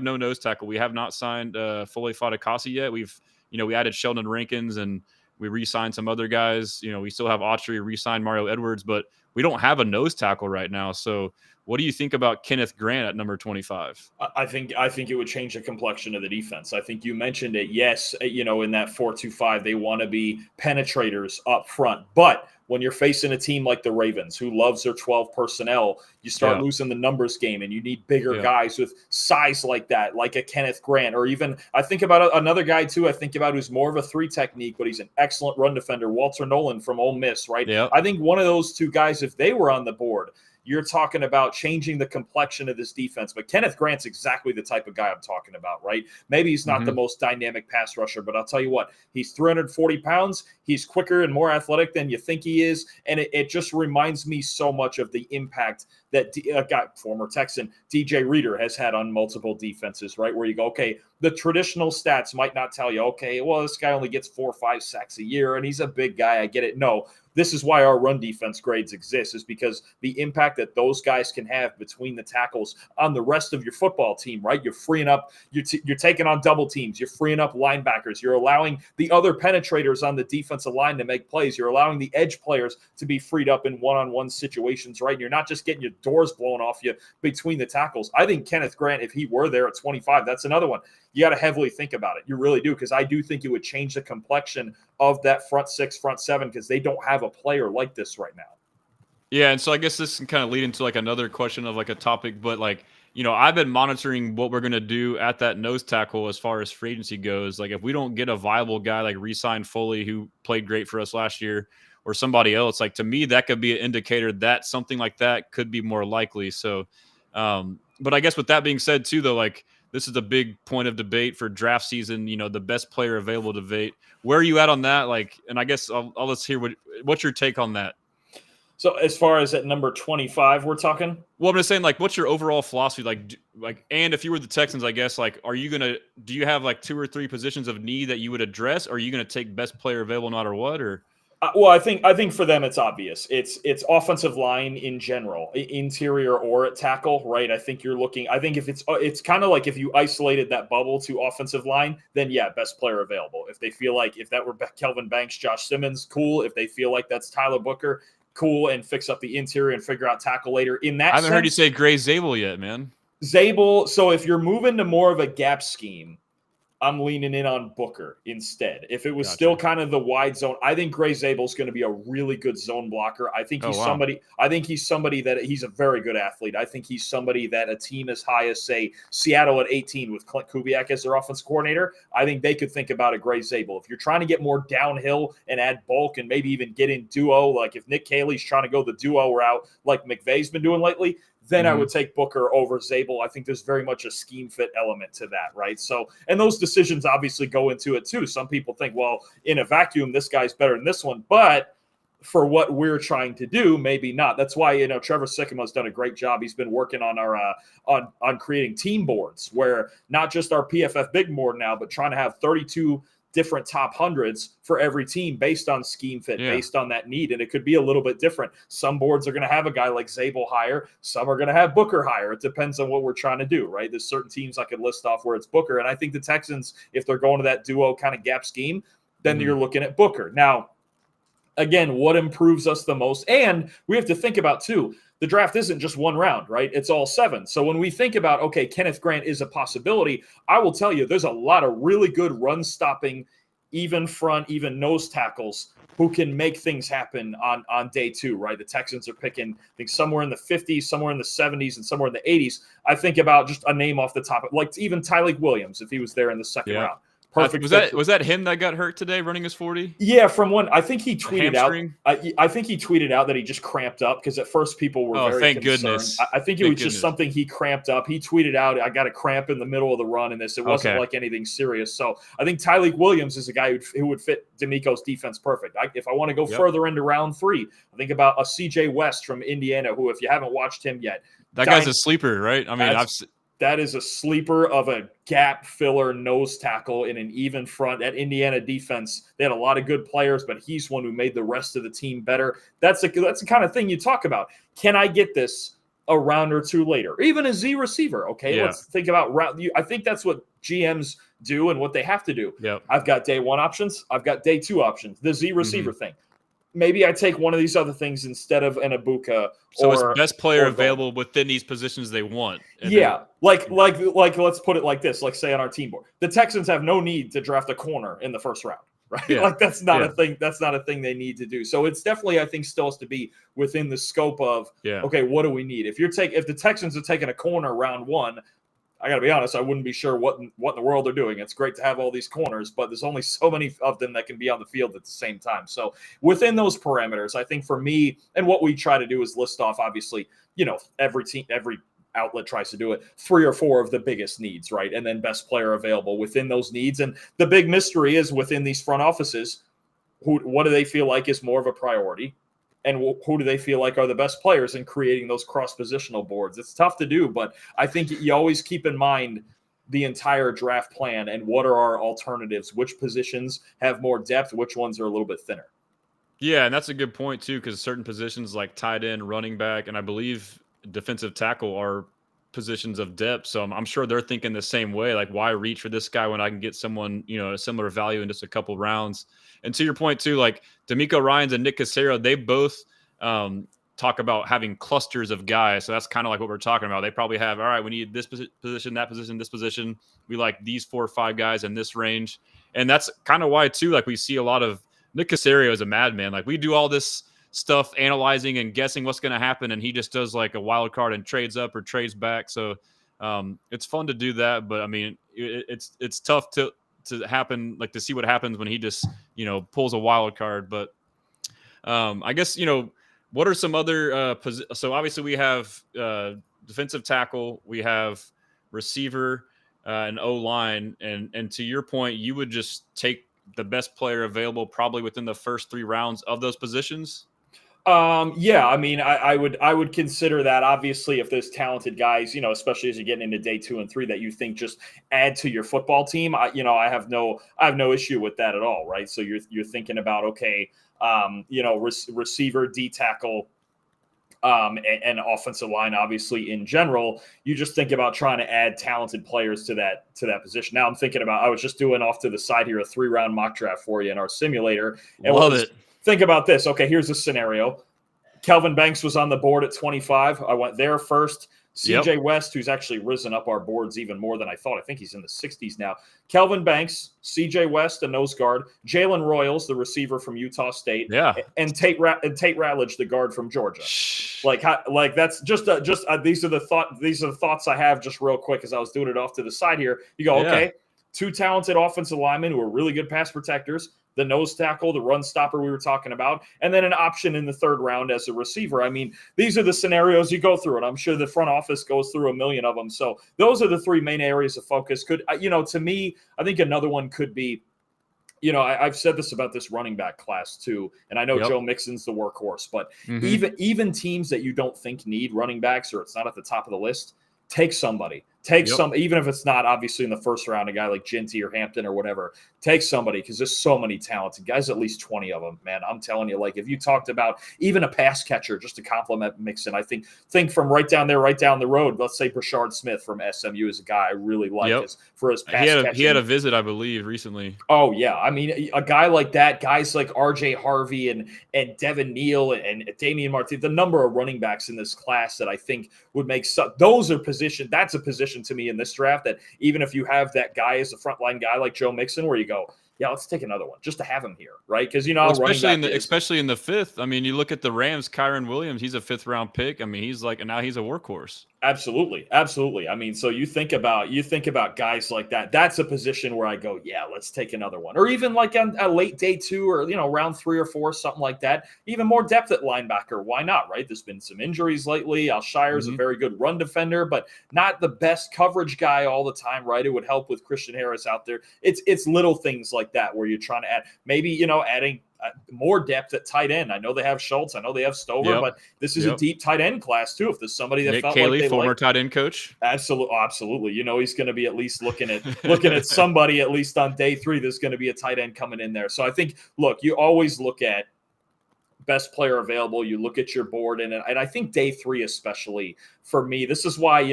no nose tackle. We have not signed Foley Fatukasi yet. We added Sheldon Rankins and we re-signed some other guys. We still have Autry, re-signed Mario Edwards, but we don't have a nose tackle right now. So what do you think about Kenneth Grant at number 25? I think it would change the complexion of the defense. I think you mentioned it. Yes, in that 4-2-5, they want to be penetrators up front. But when you're facing a team like the Ravens, who loves their 12 personnel, you start losing the numbers game, and you need bigger guys with size like that, like a Kenneth Grant, or even I think about another guy too. I think about who's more of a 3 technique, but he's an excellent run defender, Walter Nolan from Ole Miss, right? Yep. I think one of those two guys, if they were on the board, you're talking about changing the complexion of this defense. But Kenneth Grant's exactly the type of guy I'm talking about, right? Maybe he's not the most dynamic pass rusher, but I'll tell you what, he's 340 pounds. He's quicker and more athletic than you think he is. And it just reminds me so much of the impact that former Texan DJ Reader has had on multiple defenses, right? Where you go, okay, the traditional stats might not tell you, okay, well, this guy only gets 4 or 5 sacks a year and he's a big guy. I get it. No, this is why our run defense grades exist, is because the impact that those guys can have between the tackles on the rest of your football team, right? You're freeing up, you're taking on double teams, you're freeing up linebackers, you're allowing the other penetrators on the defensive line to make plays, you're allowing the edge players to be freed up in one-on-one situations, right? You're not just getting your doors blown off you between the tackles. I think Kenneth Grant, if he were there at 25, that's another one. You got to heavily think about it. You really do, because I do think it would change the complexion of that front 6, front 7, because they don't have a player like this right now. Yeah, and so I guess this can kind of lead into like another question of like a topic, but like, I've been monitoring what we're going to do at that nose tackle as far as free agency goes. Like if we don't get a viable guy like re-sign Foley, who played great for us last year, or somebody else, like to me, that could be an indicator that something like that could be more likely. So, but I guess with that being said too, though, like this is a big point of debate for draft season, the best player available debate. Where are you at on that? Like, and I guess I'll let's hear what's your take on that? So as far as at number 25, we're talking? Well, I'm just saying, like, what's your overall philosophy? Like, and if you were the Texans, I guess, like, do you have like 2 or 3 positions of need that you would address? Or are you going to take best player available no matter what? Or well, I think for them it's obvious. It's offensive line in general, interior or at tackle, right? I think if it's kind of like if you isolated that bubble to offensive line, then yeah, best player available. If they feel like if that were Kelvin Banks, Josh Simmons, cool. If they feel like that's Tyler Booker, cool, and fix up the interior and figure out tackle later. In that, I haven't heard you say Gray Zabel yet, man. Zabel. So if you're moving to more of a gap scheme, I'm leaning in on Booker instead. If it was still kind of the wide zone, I think Gray Zabel's going to be a really good zone blocker. I think he's somebody that he's a very good athlete. I think he's somebody that a team as high as, say, Seattle at 18 with Clint Kubiak as their offense coordinator, I think they could think about a Gray Zabel. If you're trying to get more downhill and add bulk and maybe even get in duo, like if Nick Caley's trying to go the duo route like McVay's been doing lately, then I would take Booker over Zabel. I think there's very much a scheme fit element to that, right? So, and those decisions obviously go into it too. Some people think, well, in a vacuum, this guy's better than this one, but for what we're trying to do, maybe not. That's why, Trevor Sycamore has done a great job. He's been working on our on creating team boards, where not just our PFF big board now, but trying to have 32 different top hundreds for every team based on scheme fit, based on that need. And it could be a little bit different. Some boards are going to have a guy like Zabel higher. Some are going to have Booker higher. It depends on what we're trying to do, right? There's certain teams I could list off where it's Booker. And I think the Texans, if they're going to that duo kind of gap scheme, then you're looking at Booker. Now, again, what improves us the most? And we have to think about, too, the draft isn't just one round, right? It's all 7. So when we think about, okay, Kenneth Grant is a possibility, I will tell you there's a lot of really good run-stopping, even front, even nose tackles who can make things happen on day 2, right? The Texans are picking, I think, somewhere in the 50s, somewhere in the 70s, and somewhere in the 80s. I think about just a name off the top, like even Tyleik Williams, if he was there in the second round. Perfect. Was that him that got hurt today running his 40? Yeah, from one. I think he tweeted out. I think he tweeted out that he just cramped up, because at first people were very thank concerned. Goodness. I think it was just something he cramped up. He tweeted out, "I got a cramp in the middle of the run in this." It wasn't like anything serious. So I think Tyleik Williams is a guy who would fit D'Amico's defense perfect. If I want to go further into round 3, I think about a CJ West from Indiana, who, if you haven't watched him yet, that guy's a sleeper, right? I mean, that is a sleeper of a gap filler nose tackle in an even front. At Indiana defense, they had a lot of good players, but he's one who made the rest of the team better. That's the kind of thing you talk about. Can I get this a round or 2 later? Or even a Z receiver, okay? Let's think about round. I think that's what GMs do and what they have to do. I've got day 1 options. I've got day 2 options. The Z receiver thing. Maybe I take one of these other things instead of an Ibuka. So it's best player available within these positions they want. Like let's put it like this. Like, say on our team board, the Texans have no need to draft a corner in the first round, right? Like that's not a thing. That's not a thing they need to do. So it's definitely, I think, still has to be within the scope of okay, what do we need? If the Texans are taking a corner round 1, I got to be honest, I wouldn't be sure what in the world they're doing. It's great to have all these corners, but there's only so many of them that can be on the field at the same time. So within those parameters, I think for me, and what we try to do is list off, obviously, every team, every outlet tries to do it, 3 or 4 of the biggest needs, right? And then best player available within those needs. And the big mystery is within these front offices, what do they feel like is more of a priority? And who do they feel like are the best players in creating those cross-positional boards? It's tough to do, but I think you always keep in mind the entire draft plan and what are our alternatives, which positions have more depth, which ones are a little bit thinner. Yeah, and that's a good point, too, because certain positions like tight end, running back, and I believe defensive tackle are positions of depth. So I'm sure they're thinking the same way, like, why reach for this guy when I can get someone, a similar value in just a couple rounds? And to your point, too, like D'Amico Ryans and Nick Caserio, they both talk about having clusters of guys. So that's kind of like what we're talking about. They probably have, all right, we need this position, that position, this position. We like these 4 or 5 guys in this range. And that's kind of why, too, like we see a lot of Nick Caserio is a madman. Like we do all this stuff, analyzing and guessing what's going to happen. And he just does like a wild card and trades up or trades back. So it's fun to do that. But I mean, it's tough to happen, like to see what happens when he just, pulls a wild card. But I guess, what are some other so obviously we have defensive tackle, we have receiver and O-line. And to your point, you would just take the best player available probably within the first 3 rounds of those positions. Yeah, I mean, I would consider that, obviously, if there's talented guys, especially as you're getting into day 2 and 3 that you think just add to your football team. I have no issue with that at all, right? So you're thinking about, okay, receiver, D tackle, and offensive line, obviously, in general. You just think about trying to add talented players to that position. Now I'm thinking about, I was just doing off to the side here a 3-round mock draft for you in our simulator. And Love it. Think about this. Okay, here's a scenario. Kelvin Banks was on the board at 25. I went there first. CJ West, who's actually risen up our boards even more than I thought. I think he's in the 60s now. Kelvin Banks, CJ West, a nose guard. Jalen Royals, the receiver from Utah State. Yeah. And Tate Ratledge, the guard from Georgia. Like that's just these are the thoughts I have just real quick as I was doing it off to the side here. You go, okay, two talented offensive linemen who are really good pass protectors, the nose tackle, the run stopper we were talking about, and then an option in the third round as a receiver. I mean, these are the scenarios you go through, and I'm sure the front office goes through a million of them. So those are the three main areas of focus. To me, I think another one could be, I've said this about this running back class too, and I know Joe Mixon's the workhorse, but even teams that you don't think need running backs or it's not at the top of the list, take somebody. Even if it's not obviously in the first round, a guy like Ginty or Hampton or whatever, take somebody because there's so many talented guys, at least 20 of them, man. I'm telling you, like if you talked about even a pass catcher just to compliment Mixon, I think from right down the road, let's say Brashard Smith from SMU is a guy I really like for his pass catching. He had a visit, I believe, recently. Oh, yeah. I mean, a guy like that, guys like R.J. Harvey and Devin Neal and Damian Martinez, the number of running backs in this class that I think would make that's a position to me in this draft that even if you have that guy as a frontline guy like Joe Mixon, where you go, yeah, let's take another one just to have him here, right? Because especially in the fifth. I mean, you look at the Rams, Kyron Williams, he's a 5th round pick. I mean, now he's a workhorse. Absolutely. I mean, so you think about guys like that. That's a position where I go, yeah, let's take another one. Or even like on a late day 2 or round 3 or 4, something like that. Even more depth at linebacker. Why not? Right? There's been some injuries lately. Alshire's a very good run defender, but not the best coverage guy all the time. Right? It would help with Christian Harris out there. It's little things like that where you're trying to add adding more depth at tight end. I know they have Schultz. I know they have Stover, but this is a deep tight end class too. If there's somebody that Nick felt Caley, like they former tight end coach. Absolutely. He's going to be at least looking at somebody at least on day 3. There's going to be a tight end coming in there. So I think, look, you always look at best player available. You look at your board, and I think day 3 especially for me. This is why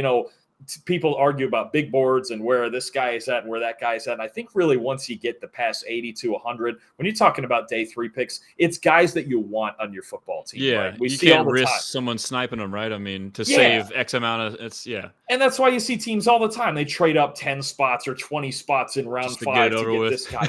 people argue about big boards and where this guy is at and where that guy is at. And I think really once you get the past 80 to 100, when you're talking about day 3 picks, it's guys that you want on your football team. Yeah, right? We you see can't all the risk time. someone sniping them, right? I mean, to save X amount of And that's why you see teams all the time. They trade up 10 spots or 20 spots in round 5 to get this guy.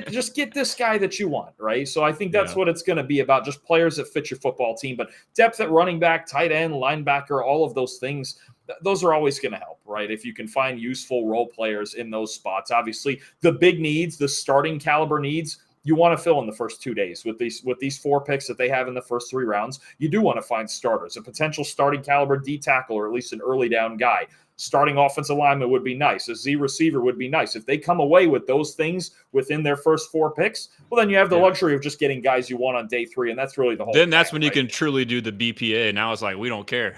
just get this guy that you want, right? So I think that's what it's going to be about, just players that fit your football team. But depth at running back, tight end, linebacker, all of those things, those are always going to help, right? If you can find useful role players in those spots. Obviously, the big needs, the starting caliber needs, you want to fill in the first 2 days with these 4 picks that they have in the first 3 rounds. You do want to find starters, a potential starting caliber D tackle or at least an early down guy. Starting offensive lineman would be nice. A Z receiver would be nice. If they come away with those things within their first 4 picks, well, then you have the luxury of just getting guys you want on day 3, and that's really the whole Then that's when you can truly do the BPA. Now it's like, we don't care.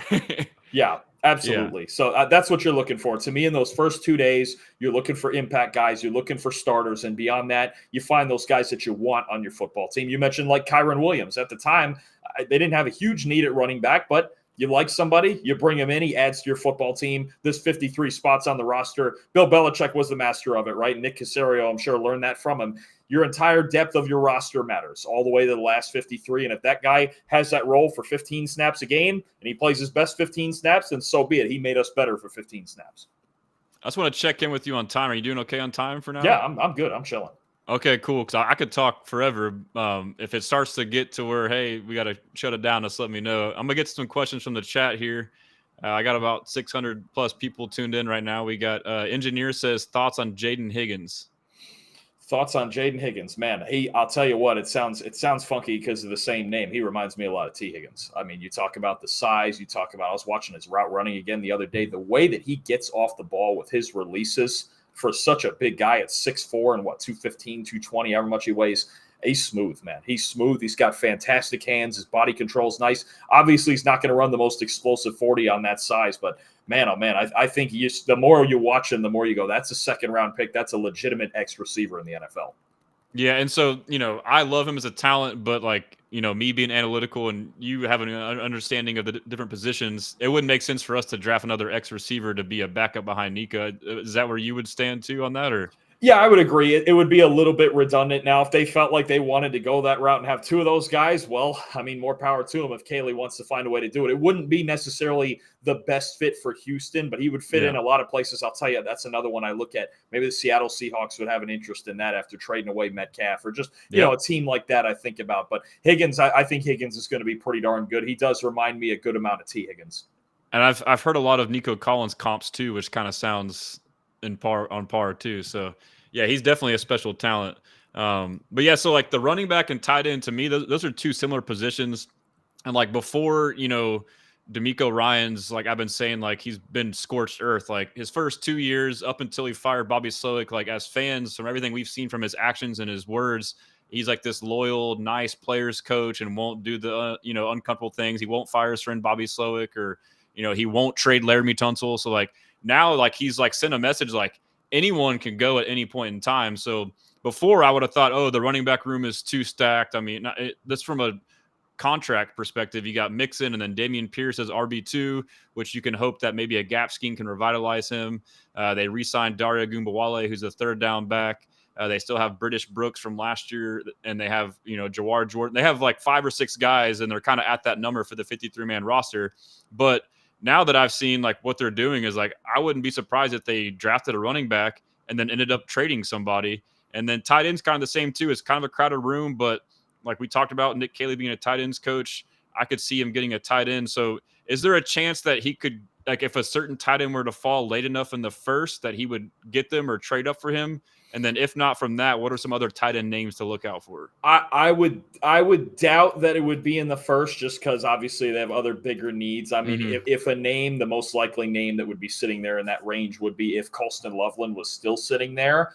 Yeah. Absolutely. Yeah. So that's what you're looking for. To me, in those first 2 days, you're looking for impact guys. You're looking for starters. And beyond that, you find those guys that you want on your football team. You mentioned like Kyron Williams. At the time, they didn't have a huge need at running back, but you like somebody, you bring him in, he adds to your football team. There's 53 spots on the roster. Bill Belichick was the master of it, right? Nick Caserio, I'm sure, learned that from him. Your entire depth of your roster matters all the way to the last 53. And if that guy has that role for 15 snaps a game and he plays his best 15 snaps, then so be it. He made us better for 15 snaps. I just want to check in with you on time. Are you doing okay on time for now? Yeah, I'm good. I'm chilling. Okay, cool. Because I could talk forever. If it starts to get to where, hey, we got to shut it down, just let me know. I'm going to get some questions from the chat here. I got about 600 plus people tuned in right now. We got Engineer says, thoughts on Jaden Higgins. Thoughts on Jaden Higgins, man. I'll tell you what, it sounds funky because of the same name. He reminds me a lot of T. Higgins. I mean, you talk about the size, I was watching his route running again the other day. The way that he gets off the ball with his releases for such a big guy at 6'4" and 215, 220, however much he weighs, he's smooth, man. He's smooth. He's got fantastic hands. His body control's nice. Obviously, he's not going to run the most explosive 40 on that size, but man, oh man, I think the more you watch him, the more you go, that's a second-round pick. That's a legitimate X receiver in the NFL. Yeah, and so, I love him as a talent, but me being analytical and you having an understanding of the different positions, it wouldn't make sense for us to draft another X receiver to be a backup behind Nika. Is that where you would stand too on that, or? Yeah, I would agree. It would be a little bit redundant. Now, if they felt like they wanted to go that route and have 2 of those guys, well, I mean, more power to him if Caley wants to find a way to do it. It wouldn't be necessarily the best fit for Houston, but he would fit in a lot of places. I'll tell you, that's another one I look at. Maybe the Seattle Seahawks would have an interest in that after trading away Metcalf or just, a team like that I think about. But Higgins, I think Higgins is going to be pretty darn good. He does remind me a good amount of T. Higgins. And I've heard a lot of Nico Collins comps too, which kind of sounds on par too. So yeah, he's definitely a special talent. But yeah, so like the running back and tight end to me, those are two similar positions. And like before, D'Amico Ryans, like I've been saying, like he's been scorched earth. Like his first 2 years up until he fired Bobby Slowick, like as fans, from everything we've seen from his actions and his words, he's like this loyal, nice players coach and won't do the uncomfortable things. He won't fire his friend Bobby Slowick, or he won't trade Laramie Tunsil. So like now, like he's like sent a message like anyone can go at any point in time. So before I would have thought, oh, the running back room is too stacked. I mean, that's from a contract perspective. You got Mixon and then Damian Pierce as RB2, which you can hope that maybe a gap scheme can revitalize him. They re-signed Daria Gumbawale, who's a third down back. They still have British Brooks from last year, and they have, Jawar Jordan. They have like 5 or 6 guys, and they're kind of at that number for the 53-man roster. But now that I've seen like what they're doing is like, I wouldn't be surprised if they drafted a running back and then ended up trading somebody. And then tight end's kind of the same too. It's kind of a crowded room, but like we talked about Nick Caley being a tight ends coach, I could see him getting a tight end. So is there a chance that he could, like if a certain tight end were to fall late enough in the first, that he would get them or trade up for him? And then if not from that, what are some other tight end names to look out for? I would doubt that it would be in the first, just because obviously they have other bigger needs. I mean, if a name, the most likely name that would be sitting there in that range would be if Colston Loveland was still sitting there.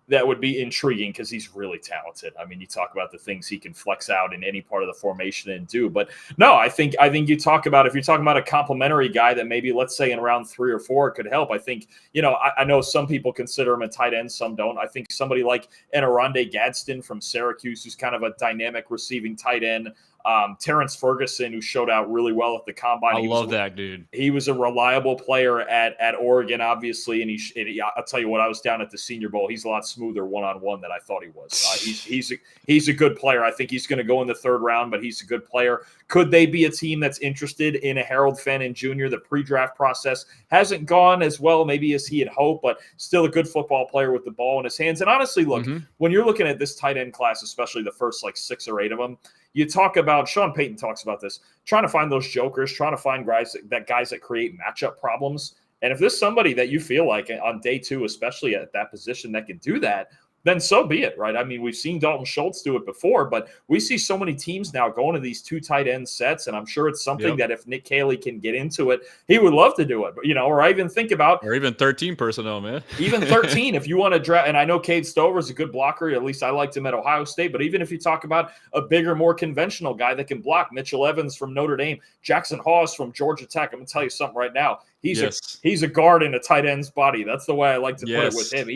That would be intriguing because he's really talented. I mean, you talk about the things he can flex out in any part of the formation and do. But no, I think you talk about, if you're talking about a complimentary guy that maybe, let's say in round 3 or 4 could help. I think, I know some people consider him a tight end, some don't. I think somebody like Enarande Gadsden from Syracuse, who's kind of a dynamic receiving tight end. Terrence Ferguson, who showed out really well at the combine. I love that dude. He was a reliable player at Oregon, obviously, and I'll tell you what, I was down at the Senior Bowl. He's a lot smoother one-on-one than I thought he was. He's a good player. I think he's going to go in the 3rd round, but he's a good player. Could they be a team that's interested in a Harold Fannin Jr.? The pre-draft process hasn't gone as well maybe as he had hoped, but still a good football player with the ball in his hands. And honestly, look, when you're looking at this tight end class, especially the first like 6 or 8 of them, you talk about, Sean Payton talks about this, trying to find those jokers, trying to find guys that create matchup problems. And if there's somebody that you feel like on day 2, especially at that position, that can do that, then so be it, right? I mean, we've seen Dalton Schultz do it before, but we see so many teams now going to these 2 tight end sets, and I'm sure it's something that if Nick Caley can get into it, he would love to do it. But, or I even think about, or even 13 personnel, man. Even 13, if you want to draft, and I know Cade Stover is a good blocker. At least I liked him at Ohio State. But even if you talk about a bigger, more conventional guy that can block, Mitchell Evans from Notre Dame, Jackson Hawes from Georgia Tech. I'm going to tell you something right now. He's a guard in a tight end's body. That's the way I like to put it with him.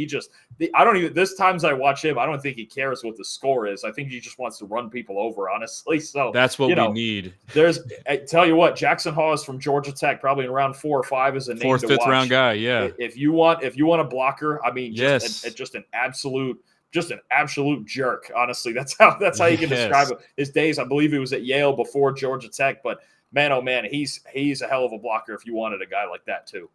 There's times I watch him, I don't think he cares what the score is. I think he just wants to run people over, honestly. So that's what we need. I tell you what, Jackson Hawes from Georgia Tech, probably in round 4 or 5 is a name to watch. 4th, 5th round guy. Yeah. If you want a blocker, I mean, just an absolute jerk. Honestly, that's how you can describe it. His days, I believe he was at Yale before Georgia Tech, but man, oh man, he's a hell of a blocker if you wanted a guy like that too.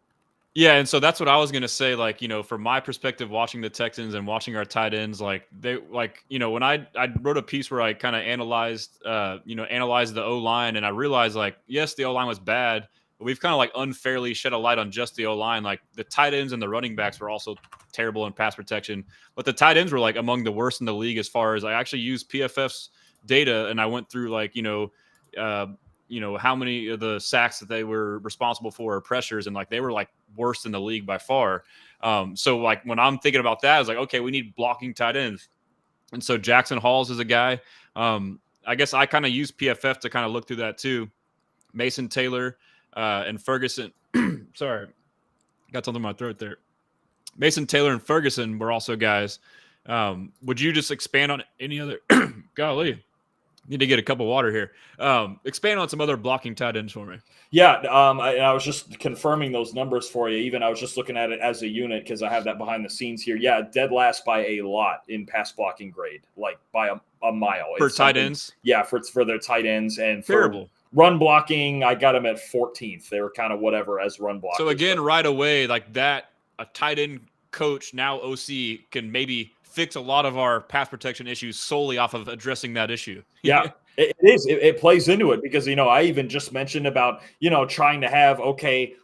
Yeah, and so that's what I was gonna say. Like, from my perspective, watching the Texans and watching our tight ends, like when I wrote a piece where I kind of analyzed the O-line, and I realized like, yes, the O-line was bad, but we've kind of like unfairly shed a light on just the O-line. Like the tight ends and the running backs were also terrible in pass protection, but the tight ends were like among the worst in the league as far as I actually used PFF's data, and I went through like how many of the sacks that they were responsible for or pressures, and like they were like worst in the league by far. So like when I'm thinking about that, I was like, okay, we need blocking tight ends. And so Jackson Halls is a guy. I guess I kind of use PFF to kind of look through that too. Mason Taylor and Ferguson. Sorry, got something in my throat there. Mason Taylor and Ferguson were also guys. Would you just expand on any other? Golly. Need to get a cup of water here. Expand on some other blocking tight ends for me. Yeah, I was just confirming those numbers for you. Even I was just looking at it as a unit because I have that behind the scenes here. Yeah, dead last by a lot in pass blocking grade, like by a mile. For tight ends? Yeah, for their tight ends. And terrible. For run blocking, I got them at 14th. They were kind of whatever as run blockers. So again, right away, like that, a tight end coach, now OC, can maybe fix a lot of our pass protection issues solely off of addressing that issue. Yeah, it is. It plays into it because, I even just mentioned about, trying to have, okay,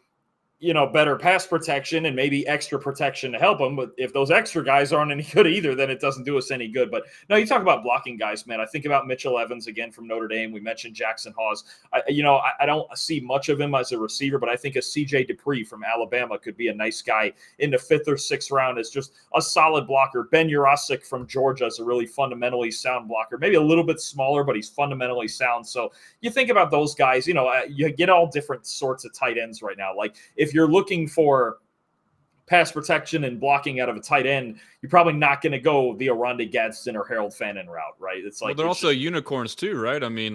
better pass protection and maybe extra protection to help them. But if those extra guys aren't any good either, then it doesn't do us any good. But no, you talk about blocking guys, man. I think about Mitchell Evans again from Notre Dame. We mentioned Jackson Hawes. I don't see much of him as a receiver, but I think a CJ Dupree from Alabama could be a nice guy in the 5th or 6th round as just a solid blocker. Ben Jurasik from Georgia is a really fundamentally sound blocker, maybe a little bit smaller, but he's fundamentally sound. So you think about those guys, you get all different sorts of tight ends right now. Like if you're looking for pass protection and blocking out of a tight end, you're probably not going to go the Oronde Gadsden or Harold Fannin route, right? It's like they're also unicorns too, right? I mean,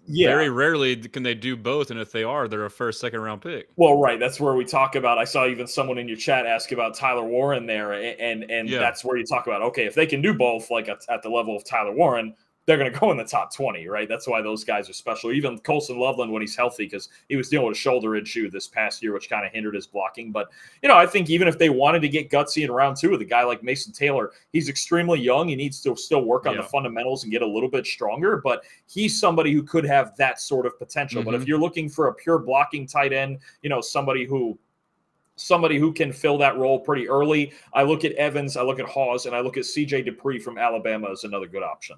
very rarely can they do both, and if they are, they're a first, second round pick. Well, right. That's where we talk about. I saw even someone in your chat ask about Tyler Warren there, and that's where you talk about, okay, if they can do both, like at the level of Tyler Warren, they're going to go in the top 20, right? That's why those guys are special. Even Colson Loveland when he's healthy, because he was dealing with a shoulder issue this past year, which kind of hindered his blocking. But, I think even if they wanted to get gutsy in round 2 with a guy like Mason Taylor, he's extremely young. He needs to still work on the fundamentals and get a little bit stronger, but he's somebody who could have that sort of potential. But if you're looking for a pure blocking tight end, somebody who can fill that role pretty early, I look at Evans, I look at Hawes, and I look at CJ Dupree from Alabama as another good option.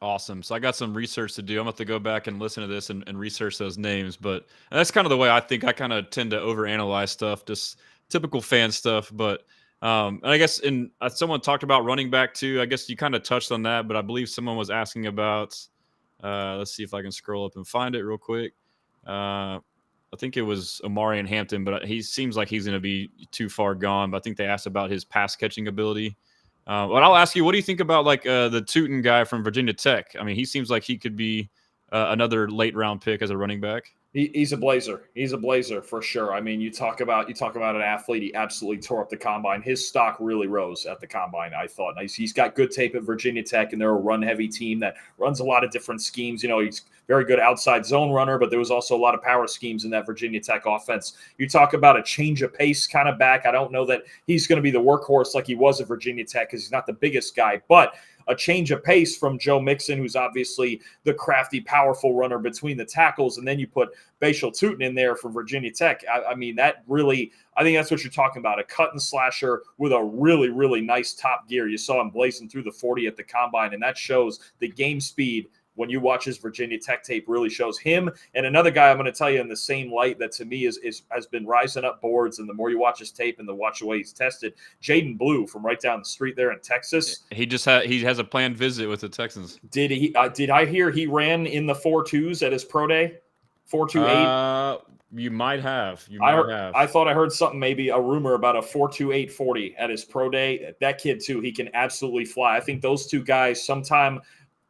Awesome. So I got some research to do. I'm going to have to go back and listen to this and research those names. But that's kind of the way I think. I kind of tend to overanalyze stuff, just typical fan stuff. But and I guess someone talked about running back too. I guess you kind of touched on that, but I believe someone was asking about, let's see if I can scroll up and find it real quick. I think it was Omarion Hampton, but he seems like he's going to be too far gone. But I think they asked about his pass catching ability. But I'll ask you, what do you think about the Tootin guy from Virginia Tech? I mean, he seems like he could be another late round pick as a running back. He's a blazer. He's a blazer for sure. I mean, you talk about an athlete. He absolutely tore up the combine. His stock really rose at the combine, I thought. He's got good tape at Virginia Tech, and they're a run-heavy team that runs a lot of different schemes. He's very good outside zone runner, but there was also a lot of power schemes in that Virginia Tech offense. You talk about a change of pace kind of back. I don't know that he's going to be the workhorse like he was at Virginia Tech because he's not the biggest guy, but a change of pace from Joe Mixon, who's obviously the crafty, powerful runner between the tackles, and then you put Bashal Tootin in there from Virginia Tech. I mean, that really, I think that's what you're talking about, a cut and slasher with a really, really nice top gear. You saw him blazing through the 40 at the combine, and that shows the game speed. When you watch his Virginia Tech tape, really shows him. And another guy I'm going to tell you in the same light that to me has been rising up boards, and the more you watch his tape and watch the way he's tested, Jaden Blue from right down the street there in Texas. He has a planned visit with the Texans. Did he? Did I hear he ran in the 4.2s at his pro day? 4.28. You might have. I thought I heard something, maybe a rumor about a 4.28 40 at his pro day. That kid too, he can absolutely fly. I think those two guys sometime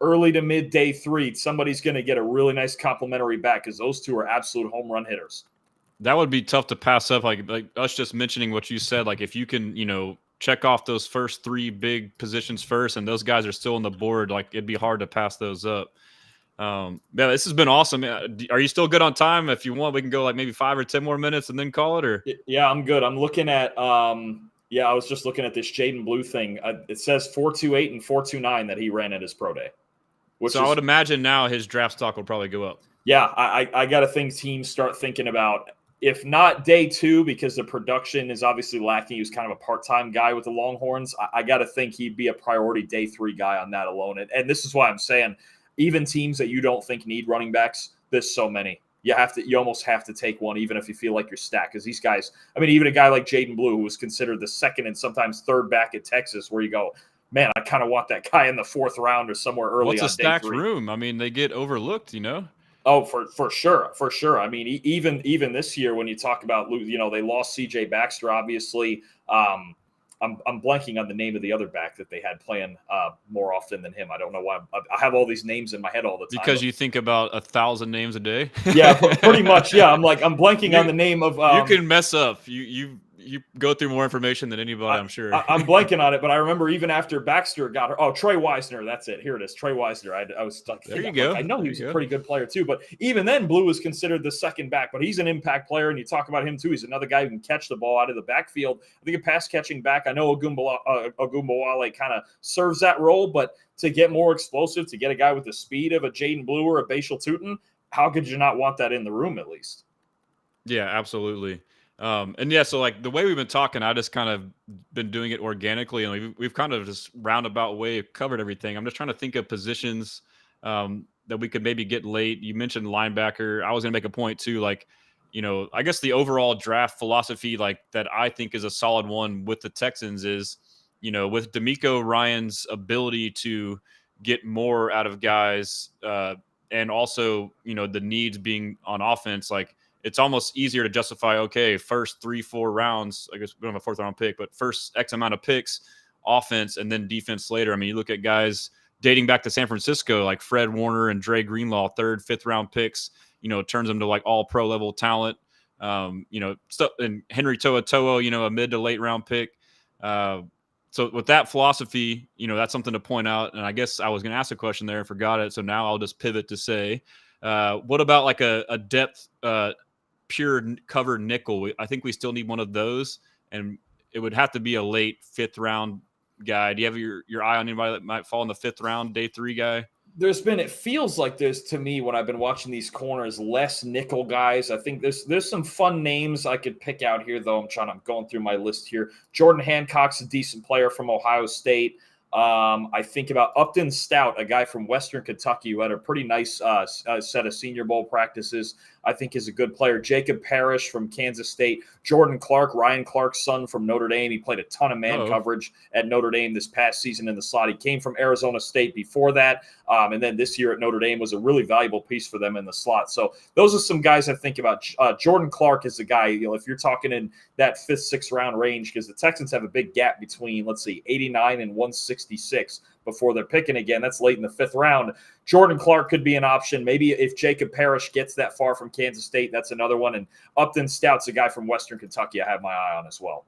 early to mid day 3, somebody's going to get a really nice complimentary back because those two are absolute home run hitters. That would be tough to pass up. Like us just mentioning what you said, like if you can, check off those first 3 big positions first and those guys are still on the board, like it'd be hard to pass those up. Yeah, this has been awesome. Are you still good on time? If you want, we can go like maybe 5 or 10 more minutes and then call it, or? Yeah, I'm good. I'm looking at, I was just looking at this Jaden Blue thing. It says 4.28 and 4.29 that he ran at his pro day. I would imagine now his draft stock will probably go up. Yeah, I got to think teams start thinking about, if not day 2, because the production is obviously lacking. He was kind of a part-time guy with the Longhorns. I got to think he'd be a priority day 3 guy on that alone. And this is why I'm saying, even teams that you don't think need running backs, there's so many. You almost have to take one, even if you feel like you're stacked. Because these guys, I mean, even a guy like Jaden Blue, who was considered the 2nd and sometimes 3rd back at Texas, where you go, man, I kind of want that guy in the 4th round or somewhere early. What's on a stacked day 3. room? I mean, they get overlooked, Oh, for sure. I mean, even this year, when you talk about, they lost C.J. Baxter, obviously. I'm blanking on the name of the other back that they had playing more often than him. I don't know why. I have all these names in my head all the time. Because you think about 1,000 names a day. Yeah, pretty much. Yeah, I'm blanking on the name of. You can mess up. You go through more information than anybody, I'm sure. I'm blanking on it, but I remember even after Baxter got her. Oh, Trey Wisner. That's it. Here it is. Trey Wisner. I was stuck. There you go. I know he was a pretty good player too, but even then, Blue was considered the 2nd back. But he's an impact player, and you talk about him too. He's another guy who can catch the ball out of the backfield. I think a pass catching back. I know Ogunbowale kind of serves that role, but to get more explosive, to get a guy with the speed of a Jaden Blue or a Bashal Tootin, how could you not want that in the room at least? Yeah, absolutely. And yeah, so like the way we've been talking, I just kind of been doing it organically, and we've kind of just roundabout way covered everything. I'm just trying to think of positions that we could maybe get late. You mentioned linebacker. I was going to make a point too, like, I guess the overall draft philosophy, like that I think is a solid one with the Texans is, with D'Amico Ryan's ability to get more out of guys, and also, the needs being on offense, like it's almost easier to justify, okay, first 3-4 rounds, I guess we don't have a fourth round pick, but first X amount of picks, offense, and then defense later. I mean, you look at guys dating back to San Francisco, like Fred Warner and Dre Greenlaw, third, fifth round picks, turns them to like all pro level talent. Stuff, and Henry To'oTo'o, a mid to late round pick. So with that philosophy, that's something to point out. And I guess I was going to ask a question there and forgot it. So now I'll just pivot to say, what about like a depth, pure cover nickel? I think we still need one of those, and it would have to be a late fifth round guy. Do you have your eye on anybody that might fall in the fifth round, day 3 guy? It feels like there's, to me, when I've been watching these corners, less nickel guys. I think there's some fun names I could pick out here, though. I'm going through my list here. Jordan Hancock's a decent player from Ohio State. I think about Upton Stout, a guy from Western Kentucky who had a pretty nice set of Senior Bowl practices. I think is a good player. Jacob Parrish from Kansas State. Jordan Clark, Ryan Clark's son from Notre Dame. He played a ton of man coverage at Notre Dame this past season in the slot. He came from Arizona State before that. And then this year at Notre Dame was a really valuable piece for them in the slot. So those are some guys I think about. Jordan Clark is a guy, if you're talking in that 5th, 6th round range, because the Texans have a big gap between, 89 and 166 before they're picking again. That's late in the 5th round. Jordan Clark could be an option. Maybe if Jacob Parrish gets that far from Kansas State, that's another one. And Upton Stout's a guy from Western Kentucky I have my eye on as well.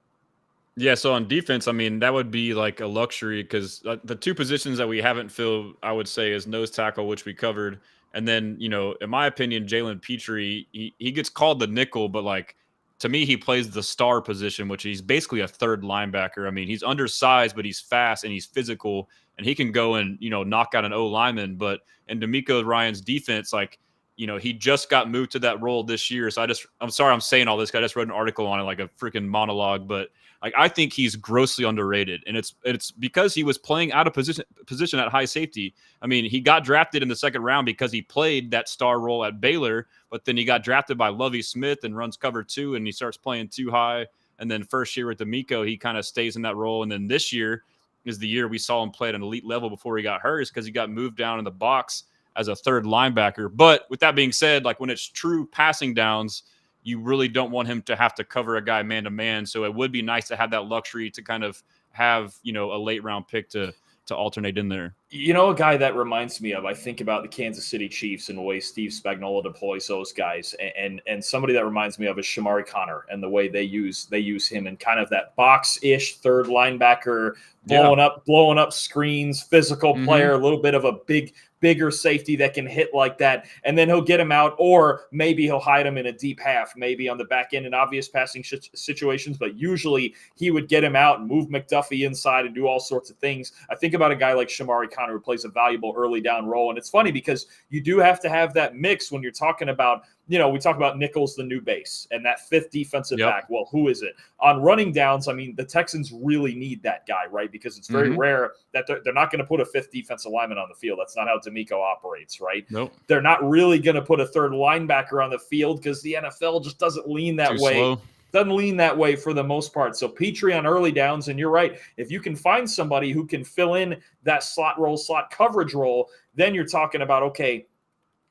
Yeah, so on defense, I mean, that would be like a luxury because the 2 positions that we haven't filled, I would say, is nose tackle, which we covered. And then, in my opinion, Jalen Petrie, he gets called the nickel, but like, to me, he plays the star position, which he's basically a third linebacker. I mean, he's undersized, but he's fast and he's physical, and he can go and, knock out an O lineman. But in D'Amico Ryan's defense, like, he just got moved to that role this year. So I'm sorry I'm saying all this. I just wrote an article on it, like a freaking monologue. But like, I think he's grossly underrated, and it's because he was playing out of position at high safety. I mean, he got drafted in the 2nd round because he played that star role at Baylor, but then he got drafted by Lovie Smith and runs cover 2, and he starts playing too high. And then first year with D'Amico, he kind of stays in that role. And then this year is the year we saw him play at an elite level before he got hurt, is because he got moved down in the box as a third linebacker. But with that being said, like when it's true passing downs, you really don't want him to have to cover a guy man to man. So it would be nice to have that luxury to kind of have, a late round pick to alternate in there. A guy that reminds me of, I think about the Kansas City Chiefs and the way Steve Spagnuolo deploys those guys, and somebody that reminds me of is Shamari Connor and the way they use him in kind of that box-ish third linebacker, blowing up screens, physical player, a little bit of a bigger safety that can hit like that, and then he'll get him out, or maybe he'll hide him in a deep half, maybe on the back end in obvious passing situations, but usually he would get him out and move McDuffie inside and do all sorts of things. I think about a guy like Shamari Connor who plays a valuable early down role, and it's funny because you do have to have that mix when you're talking about, we talk about Nichols, the new base, and that 5th defensive back. Well, who is it? On running downs, I mean, the Texans really need that guy, right? Because it's very rare that they're not going to put a 5th defensive lineman on the field. That's not how D'Amico operates, right? Nope. They're not really going to put a third linebacker on the field because the NFL just doesn't lean that way. Slow. Doesn't lean that way for the most part. So Petrie on early downs, and you're right. If you can find somebody who can fill in that slot coverage role, then you're talking about, okay,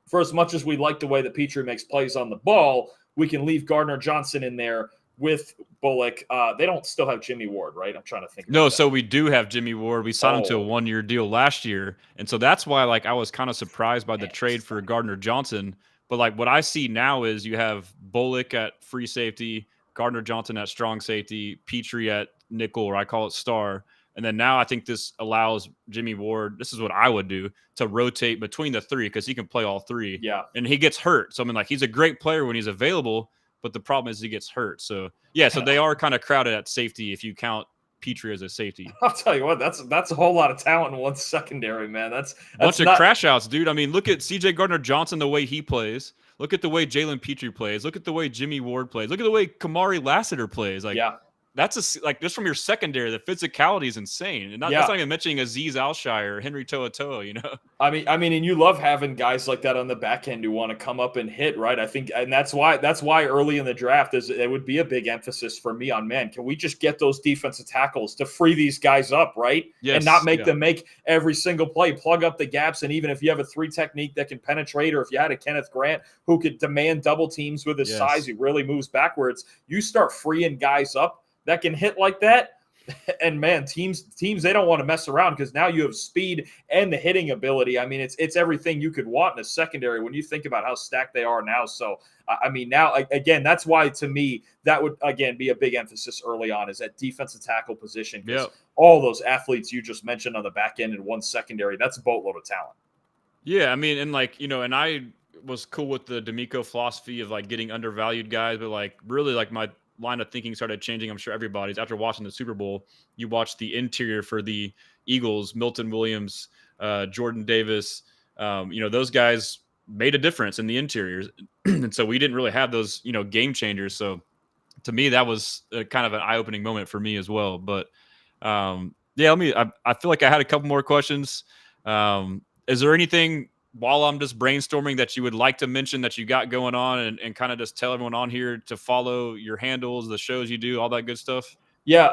for as much as we like the way that Petrie makes plays on the ball, we can leave Gardner Johnson in there with Bullock. They don't still have Jimmy Ward, right? I'm trying to think. No, so we do have Jimmy Ward. We signed him to a 1-year deal last year. And so that's why, like, I was kind of surprised by the trade for Gardner Johnson. But, like, what I see now is you have Bullock at free safety, Gardner Johnson at strong safety, Petrie at nickel, or I call it star. And then now I think this allows Jimmy Ward, this is what I would do, to rotate between the 3 because he can play all 3. Yeah. And he gets hurt. So, I mean, like, he's a great player when he's available, but the problem is he gets hurt. So, yeah, so they are kind of crowded at safety if you count Petrie as a safety. I'll tell you what, that's a whole lot of talent in one secondary, man. That's bunch of crash outs, dude. I mean, look at CJ Gardner Johnson, the way he plays. Look at the way Jalen Petrie plays. Look at the way Jimmy Ward plays. Look at the way Kamari Lassiter plays. Like, yeah. that's like just from your secondary, the physicality is insane. And that's not even mentioning Azeez Alshire or Henry To'oTo'o, you know? I mean, and you love having guys like that on the back end who want to come up and hit, right? I think, and that's why early in the draft it would be a big emphasis for me on, man, can we just get those defensive tackles to free these guys up, right? Yes, and not make them make every single play, plug up the gaps. And even if you have a 3 technique that can penetrate, or if you had a Kenneth Grant who could demand double teams with his size, he really moves backwards. You start freeing guys up that can hit like that. And man, teams they don't want to mess around, because now you have speed and the hitting ability. I mean, it's everything you could want in a secondary when you think about how stacked they are now. So I mean, now again, that's why to me that would again be a big emphasis early on, is that defensive tackle position, because all those athletes you just mentioned on the back end and one secondary, that's a boatload of talent. Yeah, I mean, and like, you know, and I was cool with the D'Amico philosophy of like getting undervalued guys, but like really like my line of thinking started changing. I'm sure everybody's after watching the Super Bowl. You watch the interior for the Eagles, Milton Williams, Jordan Davis. You know, those guys made a difference in the interiors, and so we didn't really have those, you know, game changers. So to me, that was kind of an eye-opening moment for me as well. But yeah, I feel like I had a couple more questions. Is there anything while I'm just brainstorming that you would like to mention that you got going on, and kind of just tell everyone on here to follow your handles, the shows you do, all that good stuff? Yeah,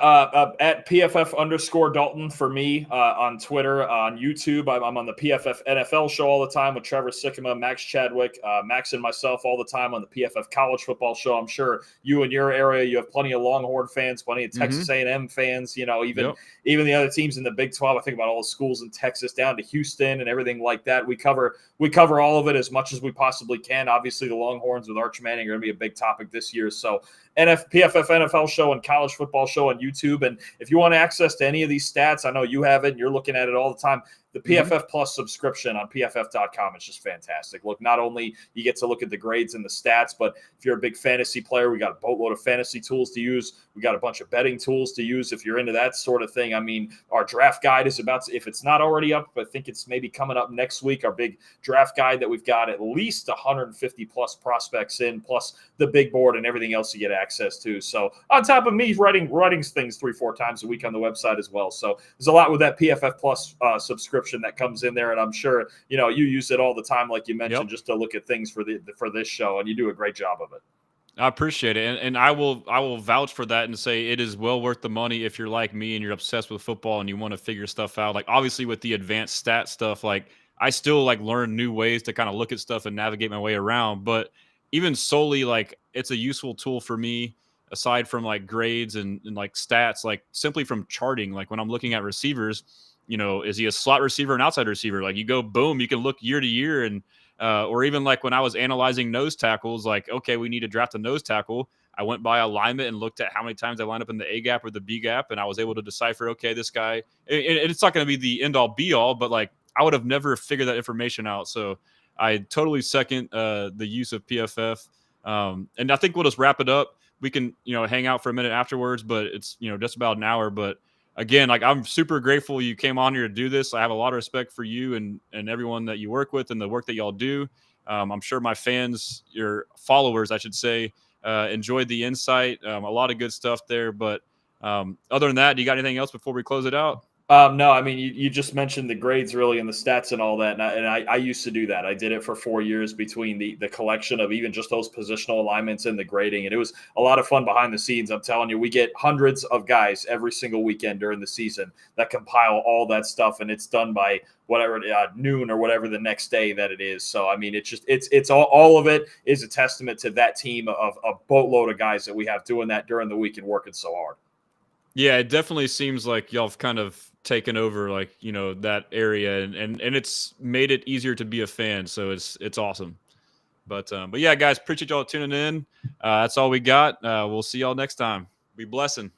at PFF _Dalton for me on Twitter, on YouTube. I'm on the PFF NFL show all the time with Trevor Sikkema, Max Chadwick, Max and myself all the time on the PFF College Football Show. I'm sure you in your area, you have plenty of Longhorn fans, plenty of Texas A&M fans, you know, even the other teams in the Big 12. I think about all the schools in Texas down to Houston and everything like that. We cover all of it as much as we possibly can. Obviously, the Longhorns with Arch Manning are going to be a big topic this year. So PFF NFL show and College Football Show on YouTube. And if you want access to any of these stats, I know you have it and you're looking at it all the time. The PFF Plus subscription on PFF.com is just fantastic. Look, not only you get to look at the grades and the stats, but if you're a big fantasy player, we got a boatload of fantasy tools to use. We got a bunch of betting tools to use if you're into that sort of thing. I mean, our draft guide is about to, if it's not already up, I think it's maybe coming up next week, our big draft guide that we've got at least 150 plus prospects in, plus the big board and everything else you get access to. So on top of me writing things 3-4 times a week on the website as well. So there's a lot with that PFF Plus subscription that comes in there, and I'm sure you know you use it all the time, like you mentioned, just to look at things for this show, and you do a great job of it. I appreciate it, and I will vouch for that and say it is well worth the money if you're like me and you're obsessed with football and you want to figure stuff out. Like obviously with the advanced stat stuff, like I still like learn new ways to kind of look at stuff and navigate my way around. But even solely, like it's a useful tool for me aside from like grades and like stats, like simply from charting. Like when I'm looking at receivers, you know, is he a slot receiver, an outside receiver? Like you go, boom, you can look year to year. And, or even like when I was analyzing nose tackles, like, okay, we need to draft a nose tackle. I went by alignment and looked at how many times I lined up in the A gap or the B gap. And I was able to decipher, okay, this guy, and it's not going to be the end all be all, but like I would have never figured that information out. So I totally second the use of PFF. And I think we'll just wrap it up. We can, you know, hang out for a minute afterwards, but it's, you know, just about an hour. But again, like I'm super grateful you came on here to do this. I have a lot of respect for you and everyone that you work with and the work that y'all do. I'm sure my fans, your followers, I should say, enjoyed the insight. A lot of good stuff there. But other than that, do you got anything else before we close it out? No, I mean, you just mentioned the grades really and the stats and all that. And I used to do that. I did it for 4 years between the collection of even just those positional alignments and the grading. And it was a lot of fun behind the scenes. I'm telling you, we get hundreds of guys every single weekend during the season that compile all that stuff. And it's done by whatever noon or whatever the next day that it is. So, I mean, it's all of it is a testament to that team of a boatload of guys that we have doing that during the week and working so hard. Yeah, it definitely seems like y'all have kind of taken over, like, you know, that area and it's made it easier to be a fan. So it's awesome. But yeah, guys, appreciate y'all tuning in. That's all we got. We'll see y'all next time. Be blessing.